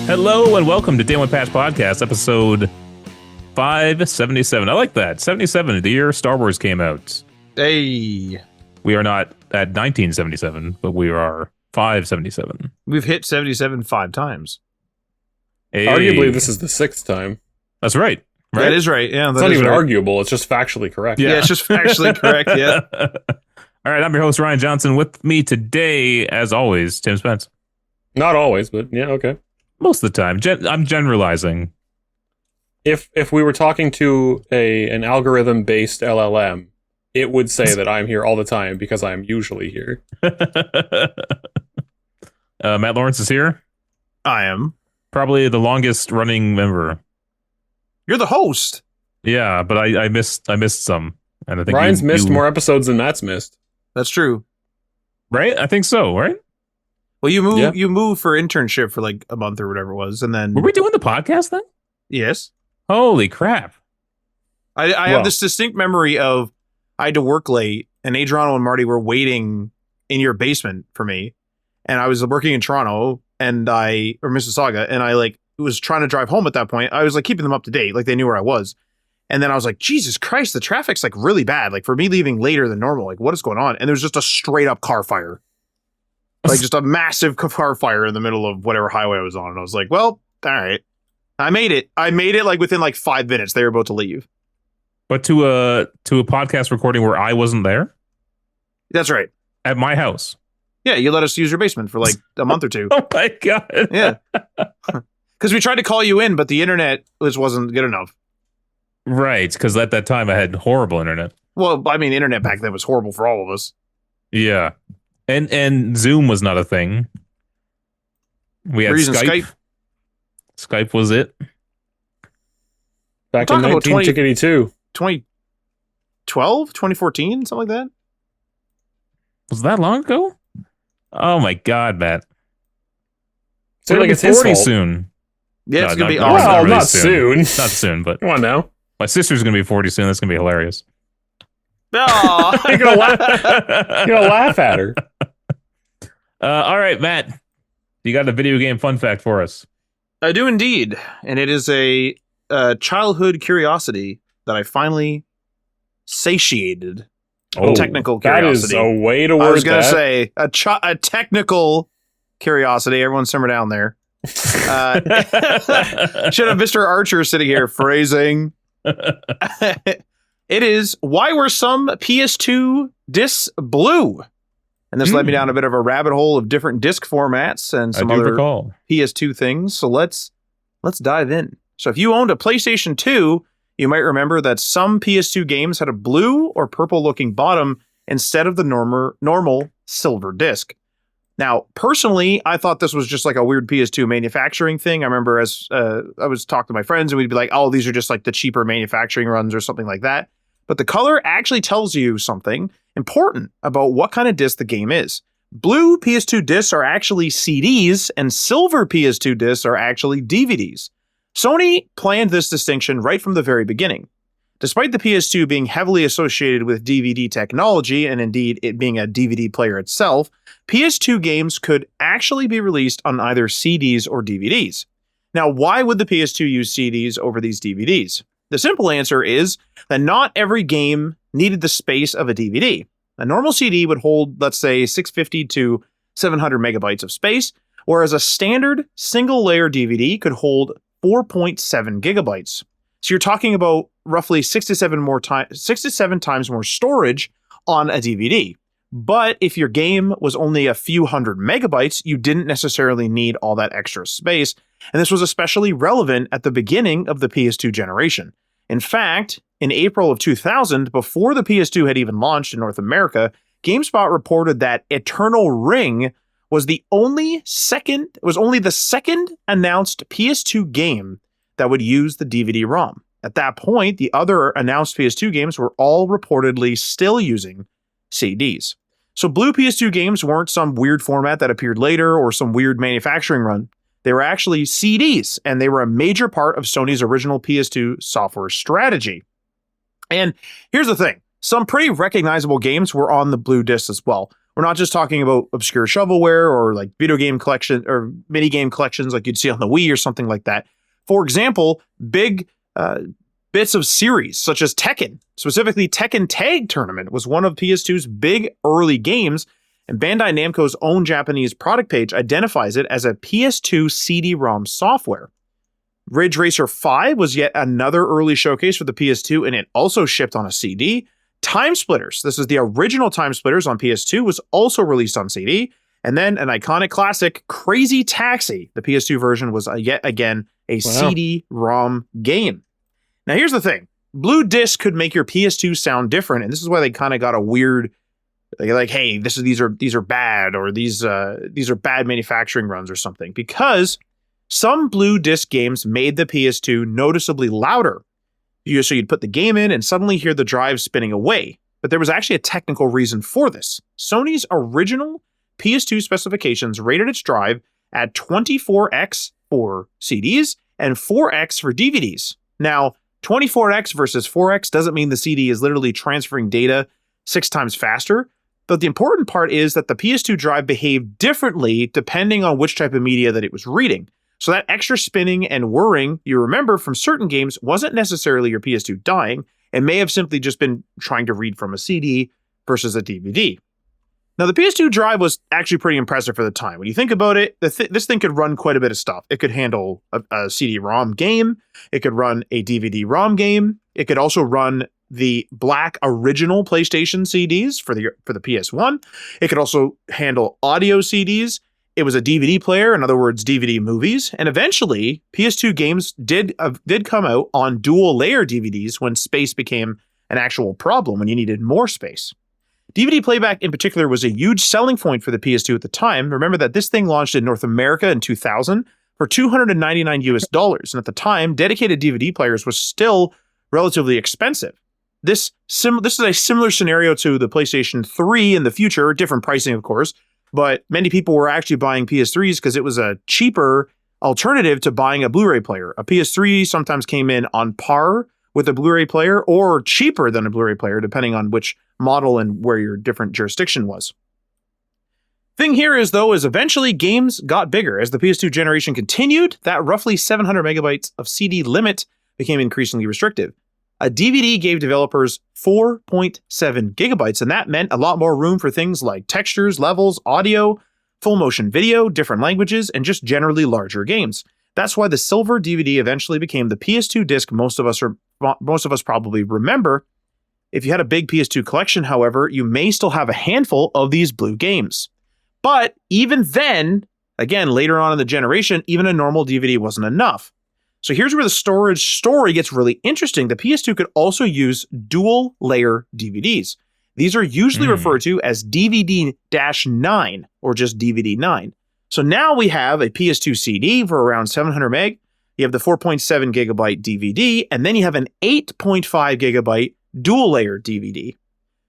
Hello and welcome to Day One Patch Podcast, episode 577. I like that. 77, the year Star Wars came out. Hey. We are not at 1977, but we are 577. We've hit 77 5 times. Hey. Arguably, this is the sixth time. That's right. That is right. Yeah, it's not even arguable. It's just factually correct. Yeah, it's just factually correct. Yeah. All right, I'm your host, Ryan Johnson. With me today, as always, Tim Spence. Not always, but yeah, okay. Most of the time. I'm generalizing. If we were talking to an algorithm-based LLM, it would say that I'm here all the time because I'm usually here. Matt Lawrence is here. I am. Probably the longest running member. You're the host. Yeah, but I missed some. And I think Ryan's missed more episodes than Matt's missed. That's true. Right? I think so, right? Well, you moved for internship for like a month or whatever it was, and then Were we doing the podcast then? Yes. Holy crap. I have this distinct memory of I had to work late and Adriano and Marty were waiting in your basement for me. And I was working in Toronto or Mississauga, and I was trying to drive home at that point. I was like keeping them up to date, like they knew where I was. And then I was like, Jesus Christ, the traffic's like really bad. Like for me leaving later than normal, like what is going on? And there's just a straight up car fire. Like just a massive car fire in the middle of whatever highway I was on. And I was like, well, all right. I made it like within like 5 minutes. They were about to leave. But to a podcast recording where I wasn't there? That's right. At my house. Yeah, you let us use your basement for like a month or two. Oh my God. Yeah. Because we tried to call you in, but the internet wasn't good enough. Right, because at that time I had horrible internet. Well, I mean, internet back then was horrible for all of us. Yeah. And Zoom was not a thing. We had Skype. Skype was it. Back in 1992. 2012, 2014, something like that. Was that long ago? Oh my God, Matt. So like it's 40 his fault. soon. Yeah, it's going to be awesome. awesome. Well, really not soon. Not soon, but come on now. My sister's going to be 40 soon. That's going to be hilarious. Oh. You're gonna laugh at her. All right, Matt. You got a video game fun fact for us? I do indeed. And it is a childhood curiosity that I finally satiated. Technical curiosity. That is a way to word that. I was going to say a technical curiosity. Everyone simmer down there. Should have Mr. Archer sitting here phrasing. It is, why were some PS2 discs blue? And this led me down a bit of a rabbit hole of different disc formats and some other PS2 things. So let's dive in. So if you owned a PlayStation 2, you might remember that some PS2 games had a blue or purple looking bottom instead of the normal silver disc. Now, personally, I thought this was just like a weird PS2 manufacturing thing. I remember as I was talking to my friends and we'd be like, oh, these are just like the cheaper manufacturing runs or something like that. But the color actually tells you something important about what kind of disc the game is. Blue PS2 discs are actually CDs and silver PS2 discs are actually DVDs. Sony planned this distinction right from the very beginning. Despite the PS2 being heavily associated with DVD technology, and indeed it being a DVD player itself, PS2 games could actually be released on either CDs or DVDs. Now, why would the PS2 use CDs over these DVDs? The simple answer is that not every game needed the space of a DVD. A normal CD would hold, let's say, 650 to 700 megabytes of space, whereas a standard single-layer DVD could hold 4.7 gigabytes. So you're talking about roughly 6 to 7 times more storage on a DVD. But if your game was only a few hundred megabytes, you didn't necessarily need all that extra space. And this was especially relevant at the beginning of the PS2 generation. In fact, in April of 2000, before the PS2 had even launched in North America, GameSpot reported that Eternal Ring was only the second announced PS2 game that would use the DVD-ROM. At that point, the other announced PS2 games were all reportedly still using CDs. So blue PS2 games weren't some weird format that appeared later or some weird manufacturing run. They were actually CDs, and they were a major part of Sony's original PS2 software strategy. And here's the thing. Some pretty recognizable games were on the blue disc as well. We're not just talking about obscure shovelware or like video game collection or mini game collections like you'd see on the Wii or something like that. For example, big bits of series such as Tekken, specifically Tekken Tag Tournament, was one of PS2's big early games, and Bandai Namco's own Japanese product page identifies it as a PS2 CD-ROM software. Ridge Racer 5 was yet another early showcase for the PS2, and it also shipped on a CD. Time Splitters, this is the original Time Splitters on PS2, was also released on CD. And then an iconic classic, Crazy Taxi, the PS2 version, was yet again a CD-ROM game. Now here's the thing. Blue Disc could make your PS2 sound different, and this is why they kind of got a weird, like, hey, these are bad, or these are bad manufacturing runs or something, because some Blue Disc games made the PS2 noticeably louder. So you'd put the game in and suddenly hear the drive spinning away. But there was actually a technical reason for this. Sony's original PS2 specifications rated its drive at 24x for CDs and 4x for DVDs. Now, 24x versus 4x doesn't mean the CD is literally transferring data 6 times faster, but the important part is that the PS2 drive behaved differently depending on which type of media that it was reading. So that extra spinning and whirring you remember from certain games wasn't necessarily your PS2 dying. It may have simply just been trying to read from a CD versus a DVD. Now, the PS2 drive was actually pretty impressive for the time. When you think about it, this thing could run quite a bit of stuff. It could handle a CD-ROM game. It could run a DVD-ROM game. It could also run the black original PlayStation CDs for the PS1. It could also handle audio CDs. It was a DVD player, in other words, DVD movies. And eventually, PS2 games did come out on dual-layer DVDs when space became an actual problem, when you needed more space. DVD playback in particular was a huge selling point for the PS2 at the time. Remember that this thing launched in North America in 2000 for $299 US. And at the time, dedicated DVD players was still relatively expensive. This is a similar scenario to the PlayStation 3 in the future, different pricing, of course, but many people were actually buying PS3s because it was a cheaper alternative to buying a Blu-ray player. A PS3 sometimes came in on par with a Blu-ray player or cheaper than a Blu-ray player, depending on which model and where your different jurisdiction was. Thing here is, though, is eventually games got bigger. As the PS2 generation continued, that roughly 700 megabytes of CD limit became increasingly restrictive. A DVD gave developers 4.7 gigabytes, and that meant a lot more room for things like textures, levels, audio, full motion video, different languages, and just generally larger games. That's why the silver DVD eventually became the PS2 disc most of us probably remember. If you had a big PS2 collection, however, you may still have a handful of these blue games. But even then, again, later on in the generation, even a normal DVD wasn't enough. So here's where the storage story gets really interesting. The PS2 could also use dual layer DVDs. These are usually referred to as DVD-9 or just DVD-9. So now we have a PS2 CD for around 700 meg. You have the 4.7 gigabyte DVD, and then you have an 8.5 gigabyte dual layer DVD.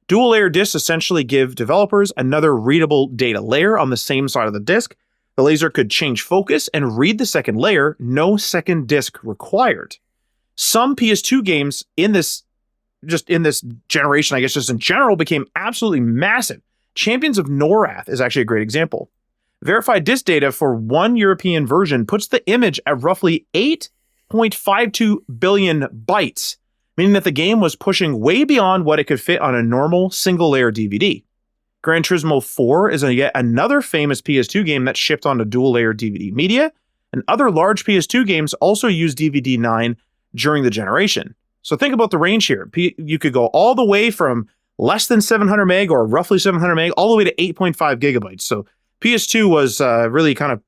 Dual layer discs essentially give developers another readable data layer on the same side of the disc. The laser could change focus and read the second layer, no second disc required. Some PS2 games in this generation, I guess just in general, became absolutely massive. Champions of Norath is actually a great example. Verified disc data for one European version puts the image at roughly 8.52 billion bytes, meaning that the game was pushing way beyond what it could fit on a normal single-layer DVD. Gran Turismo 4 is yet another famous PS2 game that shipped onto dual-layer DVD media, and other large PS2 games also use DVD-9 during the generation. So think about the range here. You could go all the way from less than 700 meg or roughly 700 meg all the way to 8.5 gigabytes. So PS2 was really kind of,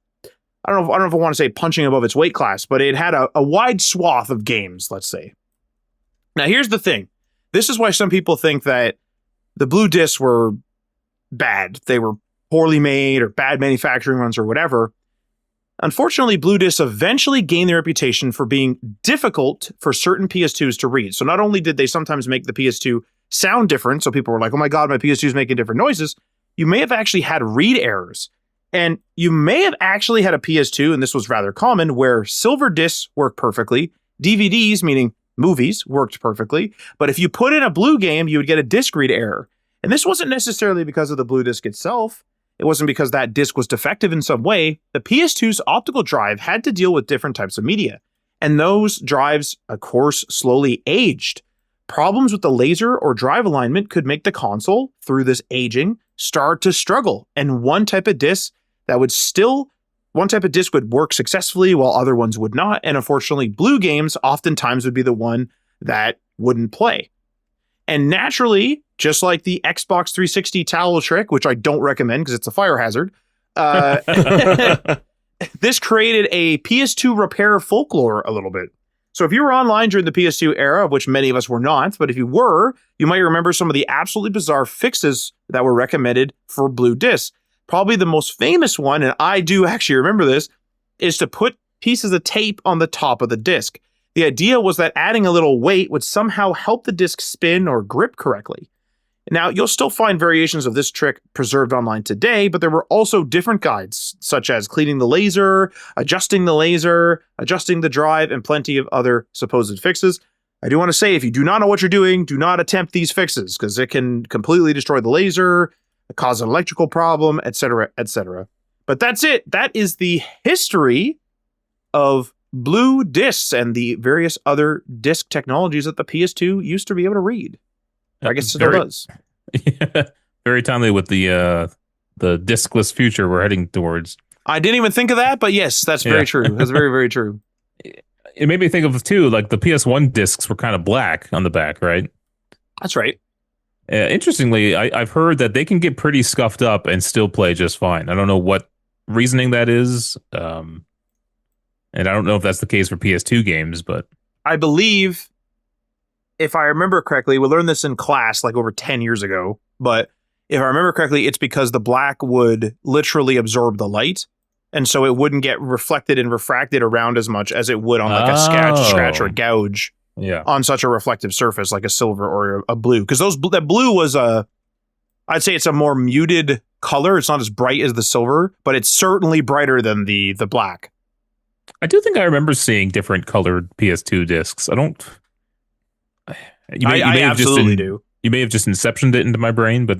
I don't know if I want to say punching above its weight class, but it had a wide swath of games, let's say. Now here's the thing. This is why some people think that the blue discs were bad. They were poorly made or bad manufacturing runs or whatever. Unfortunately, blue discs eventually gained their reputation for being difficult for certain PS2s to read. So not only did they sometimes make the PS2 sound different, so people were like, oh my God, my PS2 is making different noises, you may have actually had read errors. And you may have actually had a PS2, and this was rather common, where silver discs worked perfectly, DVDs, meaning movies, worked perfectly, but if you put in a blue game, you would get a disc read error. And this wasn't necessarily because of the blue disc itself. It wasn't because that disc was defective in some way. The PS2's optical drive had to deal with different types of media. And those drives, of course, slowly aged. Problems with the laser or drive alignment could make the console, through this aging, start to struggle. And one type of disc would work successfully while other ones would not. And unfortunately, blue games oftentimes would be the one that wouldn't play. And naturally, just like the Xbox 360 towel trick, which I don't recommend because it's a fire hazard, this created a PS2 repair folklore a little bit. So if you were online during the PS2 era, of which many of us were not, but if you were, you might remember some of the absolutely bizarre fixes that were recommended for blue discs. Probably the most famous one, and I do actually remember this, is to put pieces of tape on the top of the disc. The idea was that adding a little weight would somehow help the disc spin or grip correctly. Now, you'll still find variations of this trick preserved online today, but there were also different guides, such as cleaning the laser, adjusting the drive, and plenty of other supposed fixes. I do want to say, if you do not know what you're doing, do not attempt these fixes, because it can completely destroy the laser, cause an electrical problem, etc., etc. But that's it. That is the history of blue discs and the various other disc technologies that the PS2 used to be able to read. I guess it still does. Yeah, very timely with the discless future we're heading towards. I didn't even think of that, but yes, that's very true. That's very, very true. It made me think of, too, like the PS1 discs were kind of black on the back, right? That's right. Interestingly, I've heard that they can get pretty scuffed up and still play just fine. I don't know what reasoning that is. And I don't know if that's the case for PS2 games, but I believe, if I remember correctly, we learned this in class like over 10 years ago, but if I remember correctly, it's because the black would literally absorb the light, and so it wouldn't get reflected and refracted around as much as it would on like a scratch or a gouge on such a reflective surface like a silver or a blue. Because that blue was I'd say it's a more muted color. It's not as bright as the silver, but it's certainly brighter than the black. I do think I remember seeing different colored PS2 discs. I absolutely do. You may have just inceptioned it into my brain, but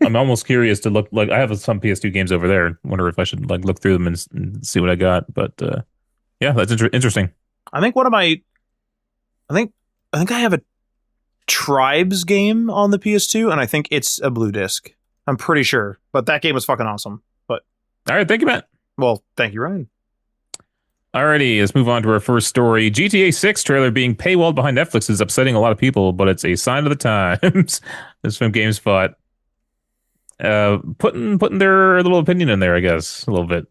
I'm almost curious to look. Like, I have some PS2 games over there. Wonder if I should like look through them and see what I got. But yeah, that's interesting. I think I have a Tribes game on the PS2, and I think it's a blue disc. I'm pretty sure, but that game was fucking awesome. But all right, thank you, Matt. Well, thank you, Ryan. Alrighty, let's move on to our first story. GTA 6 trailer being paywalled behind Netflix is upsetting a lot of people, but it's a sign of the times. This is from GameSpot. Putting their little opinion in there, I guess, a little bit.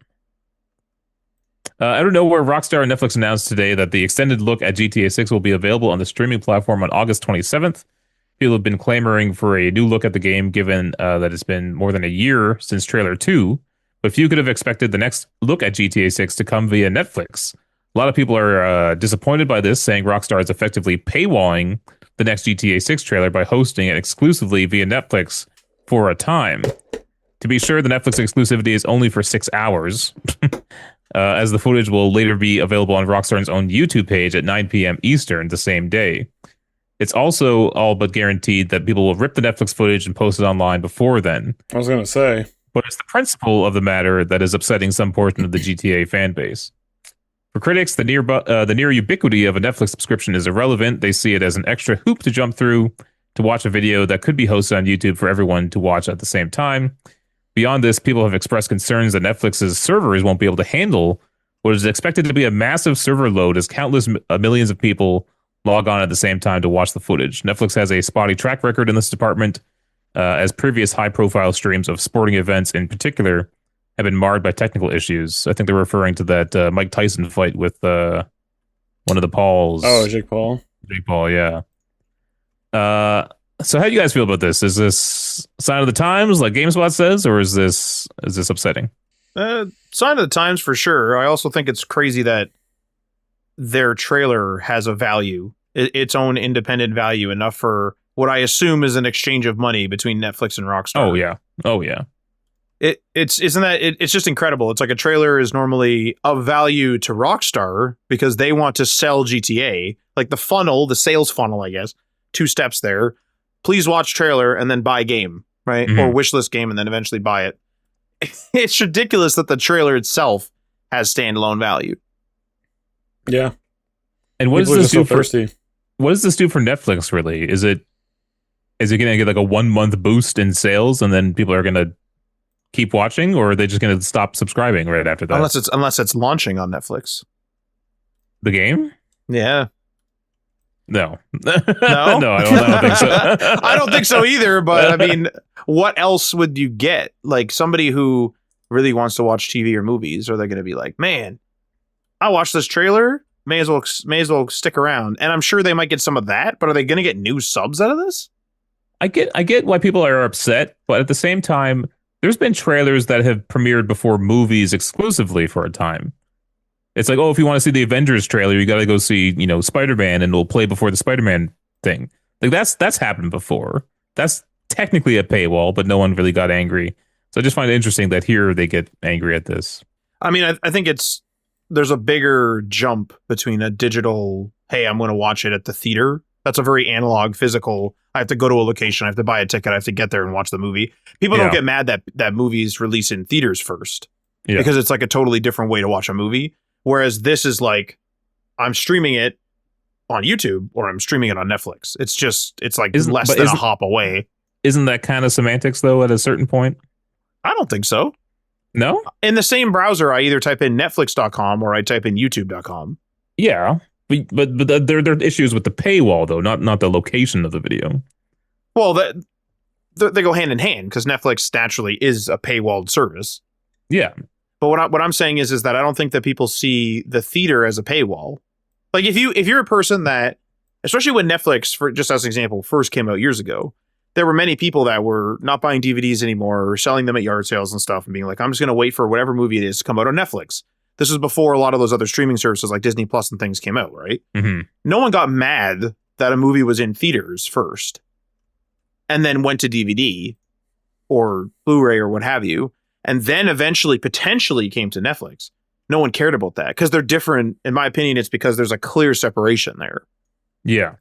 I don't know where Rockstar and Netflix announced today that the extended look at GTA 6 will be available on the streaming platform on August 27th. People have been clamoring for a new look at the game, given that it's been more than a year since trailer 2. But few could have expected the next look at GTA 6 to come via Netflix. A lot of people are disappointed by this, saying Rockstar is effectively paywalling the next GTA 6 trailer by hosting it exclusively via Netflix for a time. To be sure, the Netflix exclusivity is only for 6 hours, as the footage will later be available on Rockstar's own YouTube page at 9 p.m. Eastern the same day. It's also all but guaranteed that people will rip the Netflix footage and post it online before then. I was going to say. But it's the principle of the matter that is upsetting some portion of the GTA fan base. For critics, the near ubiquity of a Netflix subscription is irrelevant. They see it as an extra hoop to jump through to watch a video that could be hosted on YouTube for everyone to watch at the same time. Beyond this, people have expressed concerns that Netflix's servers won't be able to handle what is expected to be a massive server load as countless millions of people log on at the same time to watch the footage. Netflix has a spotty track record in this department, as previous high-profile streams of sporting events in particular have been marred by technical issues. I think they're referring to that Mike Tyson fight with one of the Pauls. Oh, Jake Paul. Jake Paul, yeah. So how do you guys feel about this? Is this sign of the times, like GameSpot says, or is this upsetting? Sign of the times for sure. I also think it's crazy that their trailer has a value, its own independent value, enough for what I assume is an exchange of money between Netflix and Rockstar. Oh yeah. It's just incredible. It's like a trailer is normally of value to Rockstar because they want to sell GTA, like the sales funnel, I guess. 2 steps there. please watch trailer and then buy game, right? Mhm. Or wishlist game and then eventually buy it. It's ridiculous that the trailer itself has standalone value. Yeah. And what People does this do for thirsty. what does this do for Netflix? Really, is it going to get like a 1 month boost in sales, and then people are going to keep watching, or are they just going to stop subscribing right after that? Unless it's launching on Netflix. The game? Yeah. No. No? No, I don't think so. I don't think so either, but I mean, what else would you get? Like somebody who really wants to watch TV or movies, are they going to be like, man, I watched this trailer, may as well stick around. And I'm sure they might get some of that, but are they going to get new subs out of this? I get why people are upset, but at the same time, there's been trailers that have premiered before movies exclusively for a time. It's like, oh, if you want to see the Avengers trailer, you got to go see, Spider-Man, and it'll play before the Spider-Man thing. Like that's happened before. That's technically a paywall, but no one really got angry. So I just find it interesting that here they get angry at this. I mean, I think there's a bigger jump between a digital, hey, I'm going to watch it at the theater. That's a very analog, physical. I have to go to a location. I have to buy a ticket. I have to get there and watch the movie. People don't get mad that movies release in theaters first because it's like a totally different way to watch a movie. Whereas this is like, I'm streaming it on YouTube or I'm streaming it on Netflix. It's like less than a hop away. Isn't that kind of semantics though at a certain point? I don't think so. No? In the same browser, I either type in netflix.com or I type in youtube.com. Yeah. But there are issues with the paywall though, not the location of the video. Well, they go hand in hand because Netflix naturally is a paywalled service. Yeah. But what I'm saying is that I don't think that people see the theater as a paywall. Like if you're a person that, especially when Netflix, for just as an example, first came out years ago, there were many people that were not buying DVDs anymore or selling them at yard sales and stuff and being like, I'm just going to wait for whatever movie it is to come out on Netflix. This was before a lot of those other streaming services like Disney Plus and things came out, right? Mm-hmm. No one got mad that a movie was in theaters first and then went to DVD or Blu-ray or what have you, and then eventually potentially came to Netflix. No one cared about that because they're different. In my opinion, it's because there's a clear separation there. Yeah.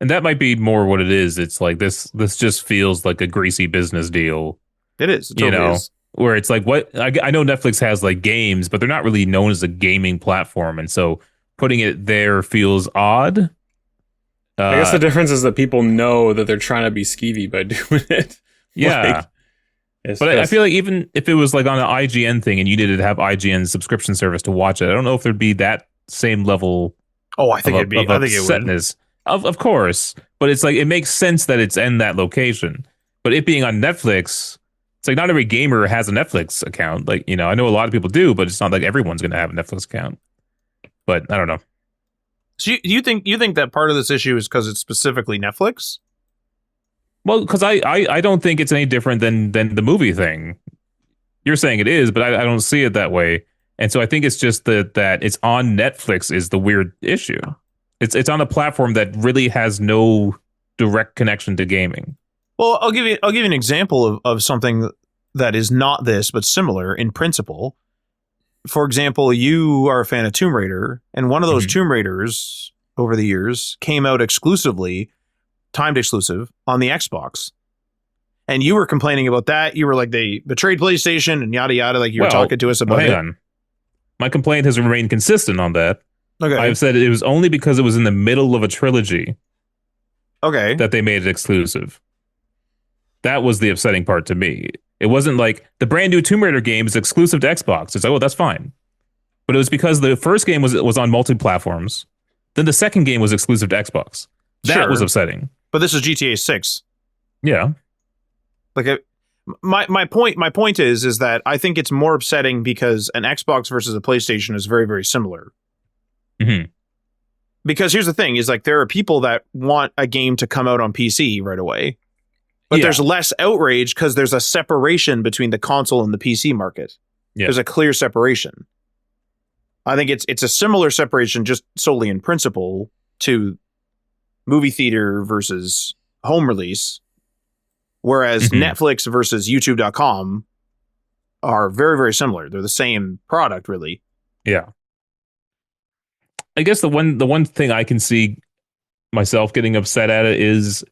And that might be more what it is. It's like this just feels like a greasy business deal. It is. It totally is. Where it's like, what I know Netflix has like games, but they're not really known as a gaming platform. And so putting it there feels odd. I guess the difference is that people know that they're trying to be skeevy by doing it. Yeah. But I feel like even if it was like on an IGN thing and you needed to have IGN subscription service to watch it, I don't know if there'd be that same level. Oh, I think it'd be. I think it would. Of course, but it's like it makes sense that it's in that location. But it being on Netflix, it's like not every gamer has a Netflix account. Like, I know a lot of people do, but it's not like everyone's going to have a Netflix account. But I don't know. So you think that part of this issue is because it's specifically Netflix? Well, because I don't think it's any different than the movie thing. You're saying it is, but I don't see it that way. And so I think it's just that it's on Netflix is the weird issue. It's on a platform that really has no direct connection to gaming. Well, I'll give you an example of something that is not this, but similar in principle. For example, you are a fan of Tomb Raider, and one of those Tomb Raiders over the years came out timed exclusive on the Xbox. And you were complaining about that. You were like, they betrayed PlayStation and yada yada. Like you were talking to us about it. Hang on. My complaint has remained consistent on that. Okay. I've said it was only because it was in the middle of a trilogy. Okay. That they made it exclusive. That was the upsetting part to me. It wasn't like the brand new Tomb Raider game is exclusive to Xbox. It's like, oh, that's fine. But it was because the first game was on multi-platforms. Then the second game was exclusive to Xbox. That was upsetting. But this is GTA 6. Yeah. Like my point is that I think it's more upsetting because an Xbox versus a PlayStation is very, very similar. Mm-hmm. Because here's the thing is like there are people that want a game to come out on PC right away. But there's less outrage because there's a separation between the console and the PC market. Yeah. There's a clear separation. I think it's a similar separation just solely in principle to movie theater versus home release. Whereas Netflix versus YouTube.com are very, very similar. They're the same product, really. Yeah. I guess the one thing I can see myself getting upset at it is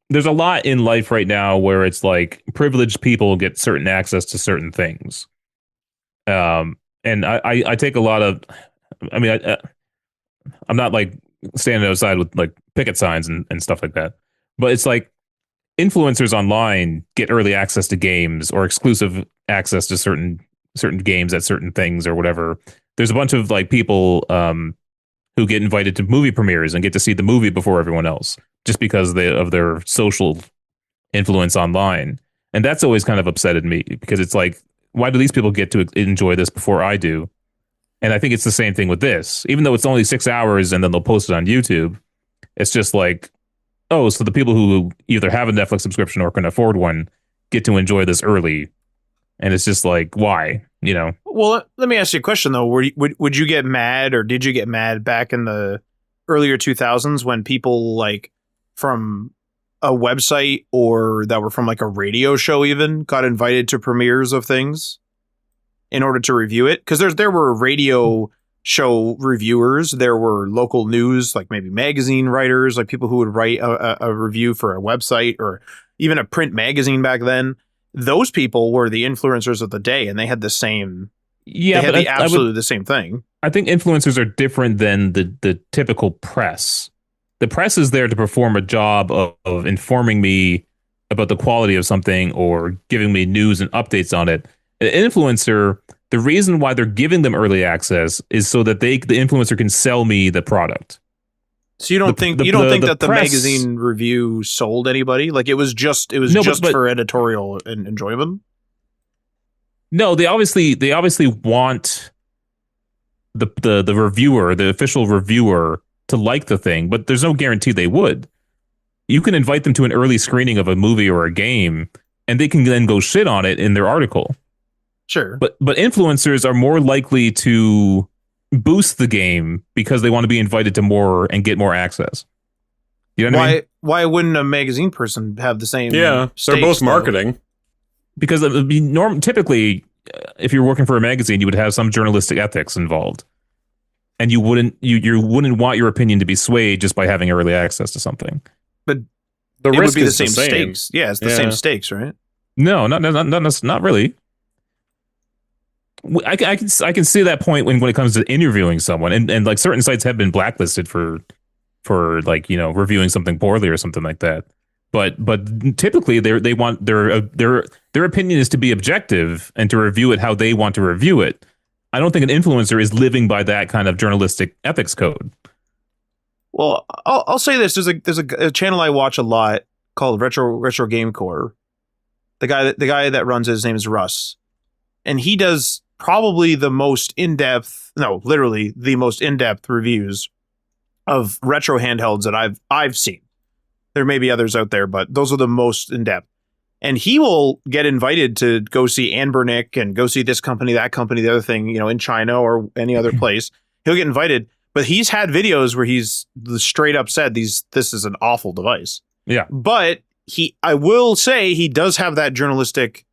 there's a lot in life right now where it's like privileged people get certain access to certain things. And I take a lot of, I mean, I'm not like standing outside with like picket signs and stuff like that, but it's like influencers online get early access to games or exclusive access to certain games at certain things or whatever. There's a bunch of like people who get invited to movie premieres and get to see the movie before everyone else just because of their social influence online. And that's always kind of upsetted me because it's like, why do these people get to enjoy this before I do? And I think it's the same thing with this, even though it's only 6 hours and then they'll post it on YouTube. It's just like, oh, so the people who either have a Netflix subscription or can afford one get to enjoy this early. And it's just like, why? You know? Well, let me ask you a question, though. Would you get mad, or did you get mad back in the earlier 2000s when people like from a website or that were from like a radio show even got invited to premieres of things in order to review it? Because there were radio show reviewers, there were local news, like maybe magazine writers, like people who would write a review for a website or even a print magazine back then. Those people were the influencers of the day, and they had the same. Yeah, they had absolutely the same thing. I think influencers are different than the typical press. The press is there to perform a job of informing me about the quality of something or giving me news and updates on it. An influencer, the reason why they're giving them early access is so that the influencer can sell me the product. So you don't think that the magazine review sold anybody? Like it was just for editorial and enjoyment? No, they obviously want the reviewer, the official reviewer, to like the thing, but there's no guarantee they would. You can invite them to an early screening of a movie or a game, and they can then go shit on it in their article. Sure. But influencers are more likely to boost the game because they want to be invited to more and get more access. You know what I mean? Why wouldn't a magazine person have the same? Yeah, they're both marketing. Because typically, if you're working for a magazine, you would have some journalistic ethics involved, and you wouldn't want your opinion to be swayed just by having early access to something. But the risk would be the same stakes. Yeah, it's the same stakes, right? No, not really. I can see that point when it comes to interviewing someone, and like certain sites have been blacklisted for like, you know, reviewing something poorly or something like that. But typically they want their opinion is to be objective and to review it how they want to review it. I don't think an influencer is living by that kind of journalistic ethics code. Well, I'll say this: there's a channel I watch a lot called Retro Game Core. The guy that runs it, his name is Russ, and he does probably the most in-depth, literally the most in-depth reviews of retro handhelds that I've seen. There may be others out there, but those are the most in-depth. And he will get invited to go see Anbernic and go see this company, that company, the other thing, you know, in China or any other place. He'll get invited, but he's had videos where he's straight up said this is an awful device. Yeah. But I will say he does have that journalistic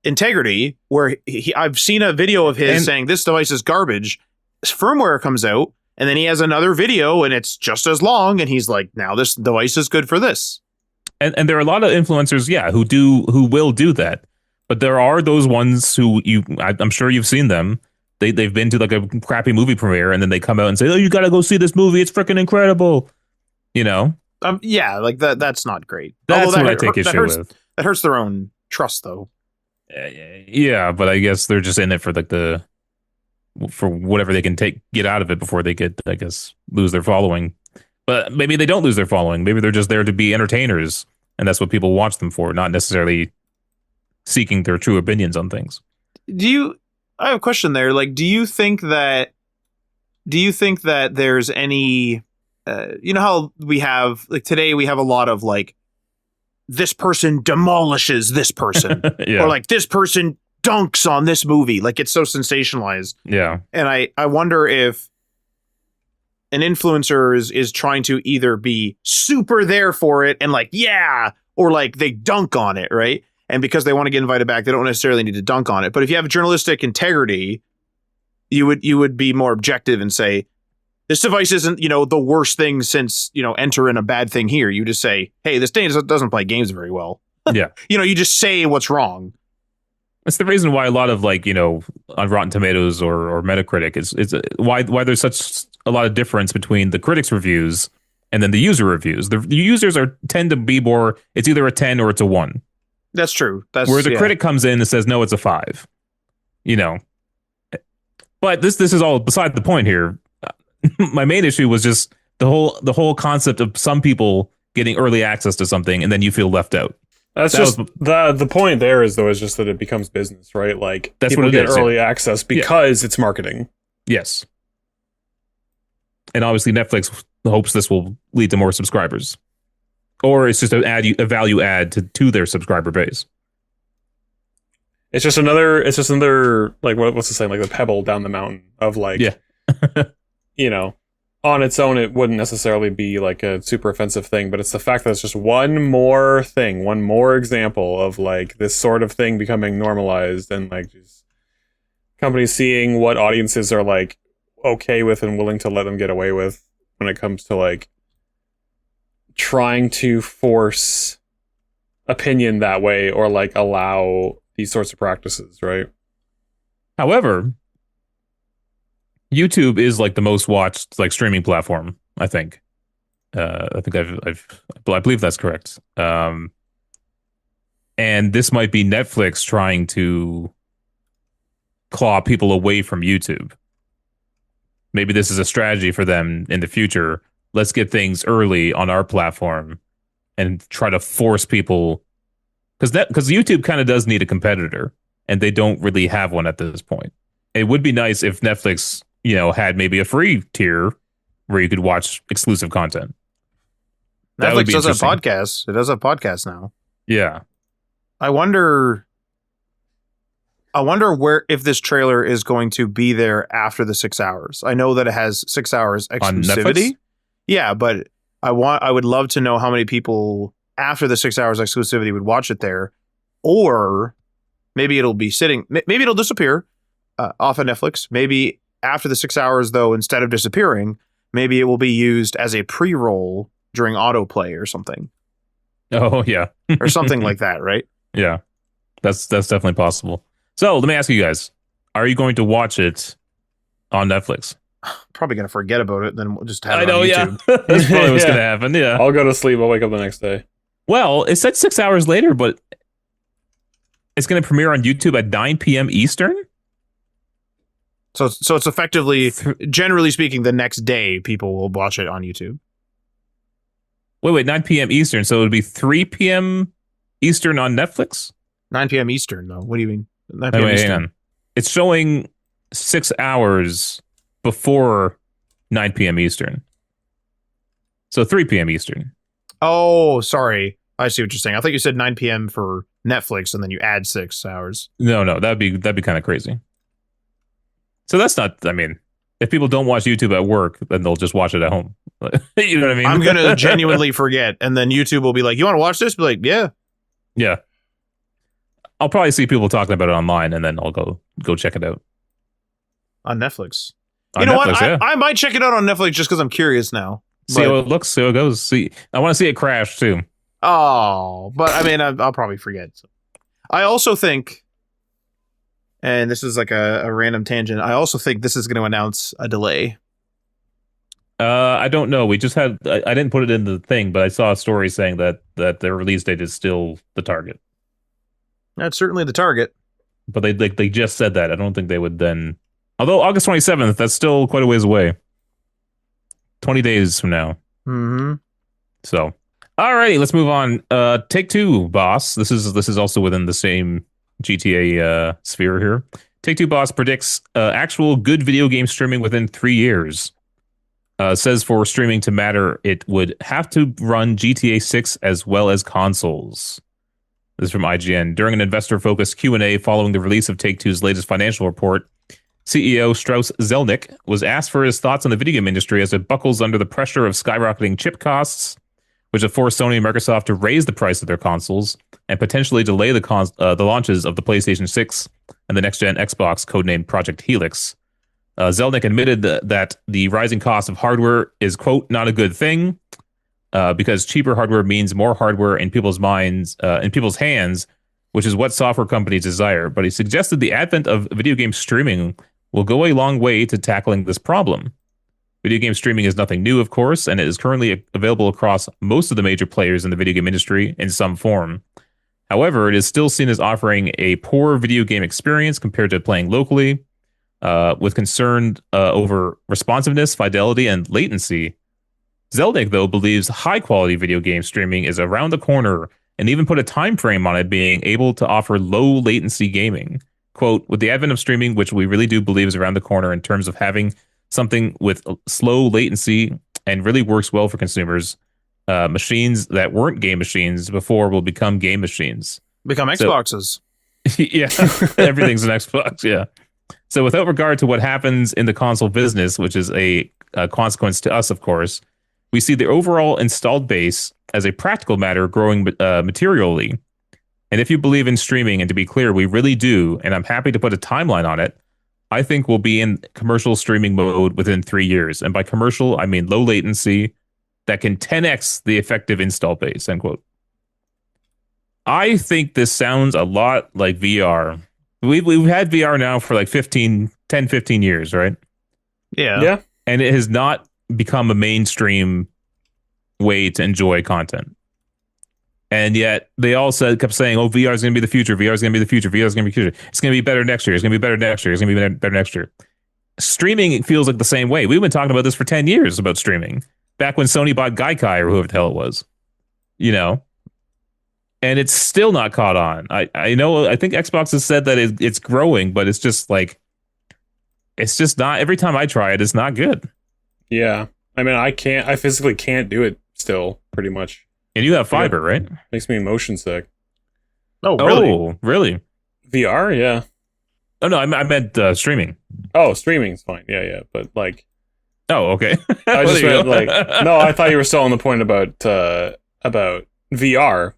integrity where I've seen a video of his saying this device is garbage. Firmware comes out, and then he has another video and it's just as long, and he's like, now this device is good for this. And there are a lot of influencers, who will do that. But there are those ones who I'm sure you've seen them. They've been to like a crappy movie premiere, and then they come out and say, "Oh, you got to go see this movie. It's freaking incredible." You know? Yeah, like that's not great. That's what I take issue with. That hurts their own trust, though. Yeah, but I guess they're just in it for like for whatever they can get out of it before they get, I guess, lose their following. But maybe they don't lose their following. Maybe they're just there to be entertainers, and that's what people watch them for, not necessarily seeking their true opinions on things. I have a question there. Like, do you think that there's any, you know how we have, like today we have a lot of like, this person demolishes this person, yeah. Or like this person dunks on this movie. Like it's so sensationalized. Yeah. And I wonder if an influencer is trying to either be super there for it and like, yeah, or like they dunk on it, right? And because they want to get invited back, they don't necessarily need to dunk on it. But if you have journalistic integrity, you would be more objective and say, This device isn't, the worst thing since, enter in a bad thing here. You just say, hey, this thing doesn't play games very well. Yeah. You just say what's wrong. That's the reason why a lot of on Rotten Tomatoes or Metacritic is why there's such a lot of difference between the critics' reviews and then the user reviews. The users tend to be more, it's either a 10 or it's a 1. That's true. Where the critic comes in and says, no, it's a 5. But this is all beside the point here. My main issue was just the whole concept of some people getting early access to something and then you feel left out. The point there is just that it becomes business, right? Like that's people what get early access because it's marketing. Yes. And obviously Netflix hopes this will lead to more subscribers. Or it's just a value add to their subscriber base. It's just another like what's the saying, like the pebble down the mountain of on its own it wouldn't necessarily be like a super offensive thing, but it's the fact that it's just one more example of like this sort of thing becoming normalized, and like just companies seeing what audiences are like okay with and willing to let them get away with when it comes to like trying to force opinion that way or like allow these sorts of practices, right? However, YouTube is like the most watched like streaming platform, I think. I believe that's correct. And this might be Netflix trying to claw people away from YouTube. Maybe this is a strategy for them in the future. Let's get things early on our platform and try to force people, because YouTube kind of does need a competitor, and they don't really have one at this point. It would be nice if Netflix, had maybe a free tier where you could watch exclusive content. Netflix does have podcasts. It does have podcasts now. Yeah. I wonder where, if this trailer is going to be there after the 6 hours. I know that it has 6 hours exclusivity. Yeah, but I would love to know how many people after the 6 hours exclusivity would watch it there, or maybe it'll be maybe it'll disappear off of Netflix. Maybe after the 6 hours, though, instead of disappearing, maybe it will be used as a pre-roll during autoplay or something. Oh, yeah. Or something like that, right? Yeah, that's definitely possible. So let me ask you guys, are you going to watch it on Netflix? Probably going to forget about it, then we'll just have it on YouTube. Yeah. That's probably what's going to happen, yeah. I'll go to sleep, I'll wake up the next day. Well, it said 6 hours later, but it's going to premiere on YouTube at 9 p.m. Eastern? So it's effectively, generally speaking, the next day people will watch it on YouTube. Wait, 9 p.m. Eastern, so it would be 3 p.m. Eastern on Netflix? 9 p.m. Eastern, though. What do you mean? 9 p.m. Eastern. Hang on. It's showing 6 hours before 9 p.m. Eastern. So 3 p.m. Eastern. Oh, sorry. I see what you're saying. I thought you said 9 p.m. for Netflix and then you add 6 hours. No, that'd be kind of crazy. So that's not, I mean, if people don't watch YouTube at work, then they'll just watch it at home. You know what I mean? I'm going to genuinely forget. And then YouTube will be like, you want to watch this? Be like, yeah. Yeah. I'll probably see people talking about it online, and then I'll go check it out. On Netflix. You know what? Yeah. I might check it out on Netflix just because I'm curious now. See how it looks, see how it goes. I want to see it crash, too. Oh, but I mean, I'll probably forget. I also think, and this is like a random tangent, I also think this is going to announce a delay. I don't know. We just had, I didn't put it in the thing, but I saw a story saying that their release date is still the target. That's certainly the target. But they just said that. I don't think they would then. Although August 27th, that's still quite a ways away. 20 days from now. Mm-hmm. So, alrighty, let's move on. Take-Two boss. This is also within the same GTA sphere here. Take-Two boss predicts actual good video game streaming within 3 years. Says for streaming to matter, it would have to run GTA 6 as well as consoles. This is from IGN. During an investor-focused Q&A following the release of Take-Two's latest financial report, CEO Strauss Zelnick was asked for his thoughts on the video game industry as it buckles under the pressure of skyrocketing chip costs, which have forced Sony and Microsoft to raise the price of their consoles and potentially delay the launches of the PlayStation 6 and the next-gen Xbox, codenamed Project Helix. Zelnick admitted that the rising cost of hardware is, quote, not a good thing, because cheaper hardware means more hardware in people's hands, which is what software companies desire. But he suggested the advent of video game streaming will go a long way to tackling this problem. Video game streaming is nothing new, of course, and it is currently available across most of the major players in the video game industry in some form. However, it is still seen as offering a poor video game experience compared to playing locally, with concern over responsiveness, fidelity, and latency. Zelnick, though, believes high-quality video game streaming is around the corner and even put a time frame on it being able to offer low-latency gaming. Quote, with the advent of streaming, which we really do believe is around the corner in terms of having something with slow latency and really works well for consumers, machines that weren't game machines before will become game machines. Become Xboxes. Yeah, everything's an Xbox, yeah. So without regard to what happens in the console business, which is a consequence to us, of course, we see the overall installed base as a practical matter growing materially. And if you believe in streaming, and to be clear, we really do, and I'm happy to put a timeline on it, I think we'll be in commercial streaming mode within 3 years. And by commercial, I mean low latency that can 10x the effective install base, end quote. I think this sounds a lot like VR. We've had VR now for like 10, 15 years, right? Yeah. Yeah. And it has not become a mainstream way to enjoy content. And yet they all kept saying, oh, VR is going to be the future. VR is going to be the future. VR is going to be the future. It's going to be better next year. It's going to be better next year. It's going to be better next year. Streaming, it feels like the same way. We've been talking about this for 10 years about streaming. Back when Sony bought Gaikai or whoever the hell it was. You know? And it's still not caught on. I know, I think Xbox has said that it's growing, but it's just like, it's just not, every time I try it, it's not good. Yeah. I mean, I physically can't do it still, pretty much. And you have fiber, right? Makes me motion sick. Oh, really? Oh, really? VR, yeah. Oh, no, I meant streaming. Oh, streaming's fine. Yeah. But like, oh, okay. I just meant like, no, I thought you were still on the point about VR,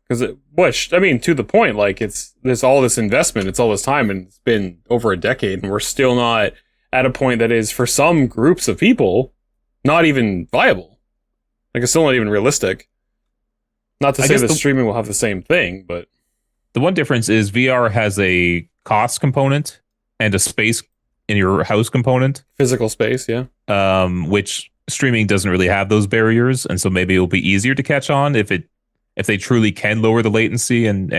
which, I mean, to the point, like there's all this investment, it's all this time, and it's been over a decade, and we're still not at a point that is, for some groups of people, not even viable. Like, it's still not even realistic. Not to say that streaming will have the same thing, but the one difference is VR has a cost component and a space in your house component. Physical space, yeah. Which streaming doesn't really have those barriers, and so maybe it'll be easier to catch on if they truly can lower the latency and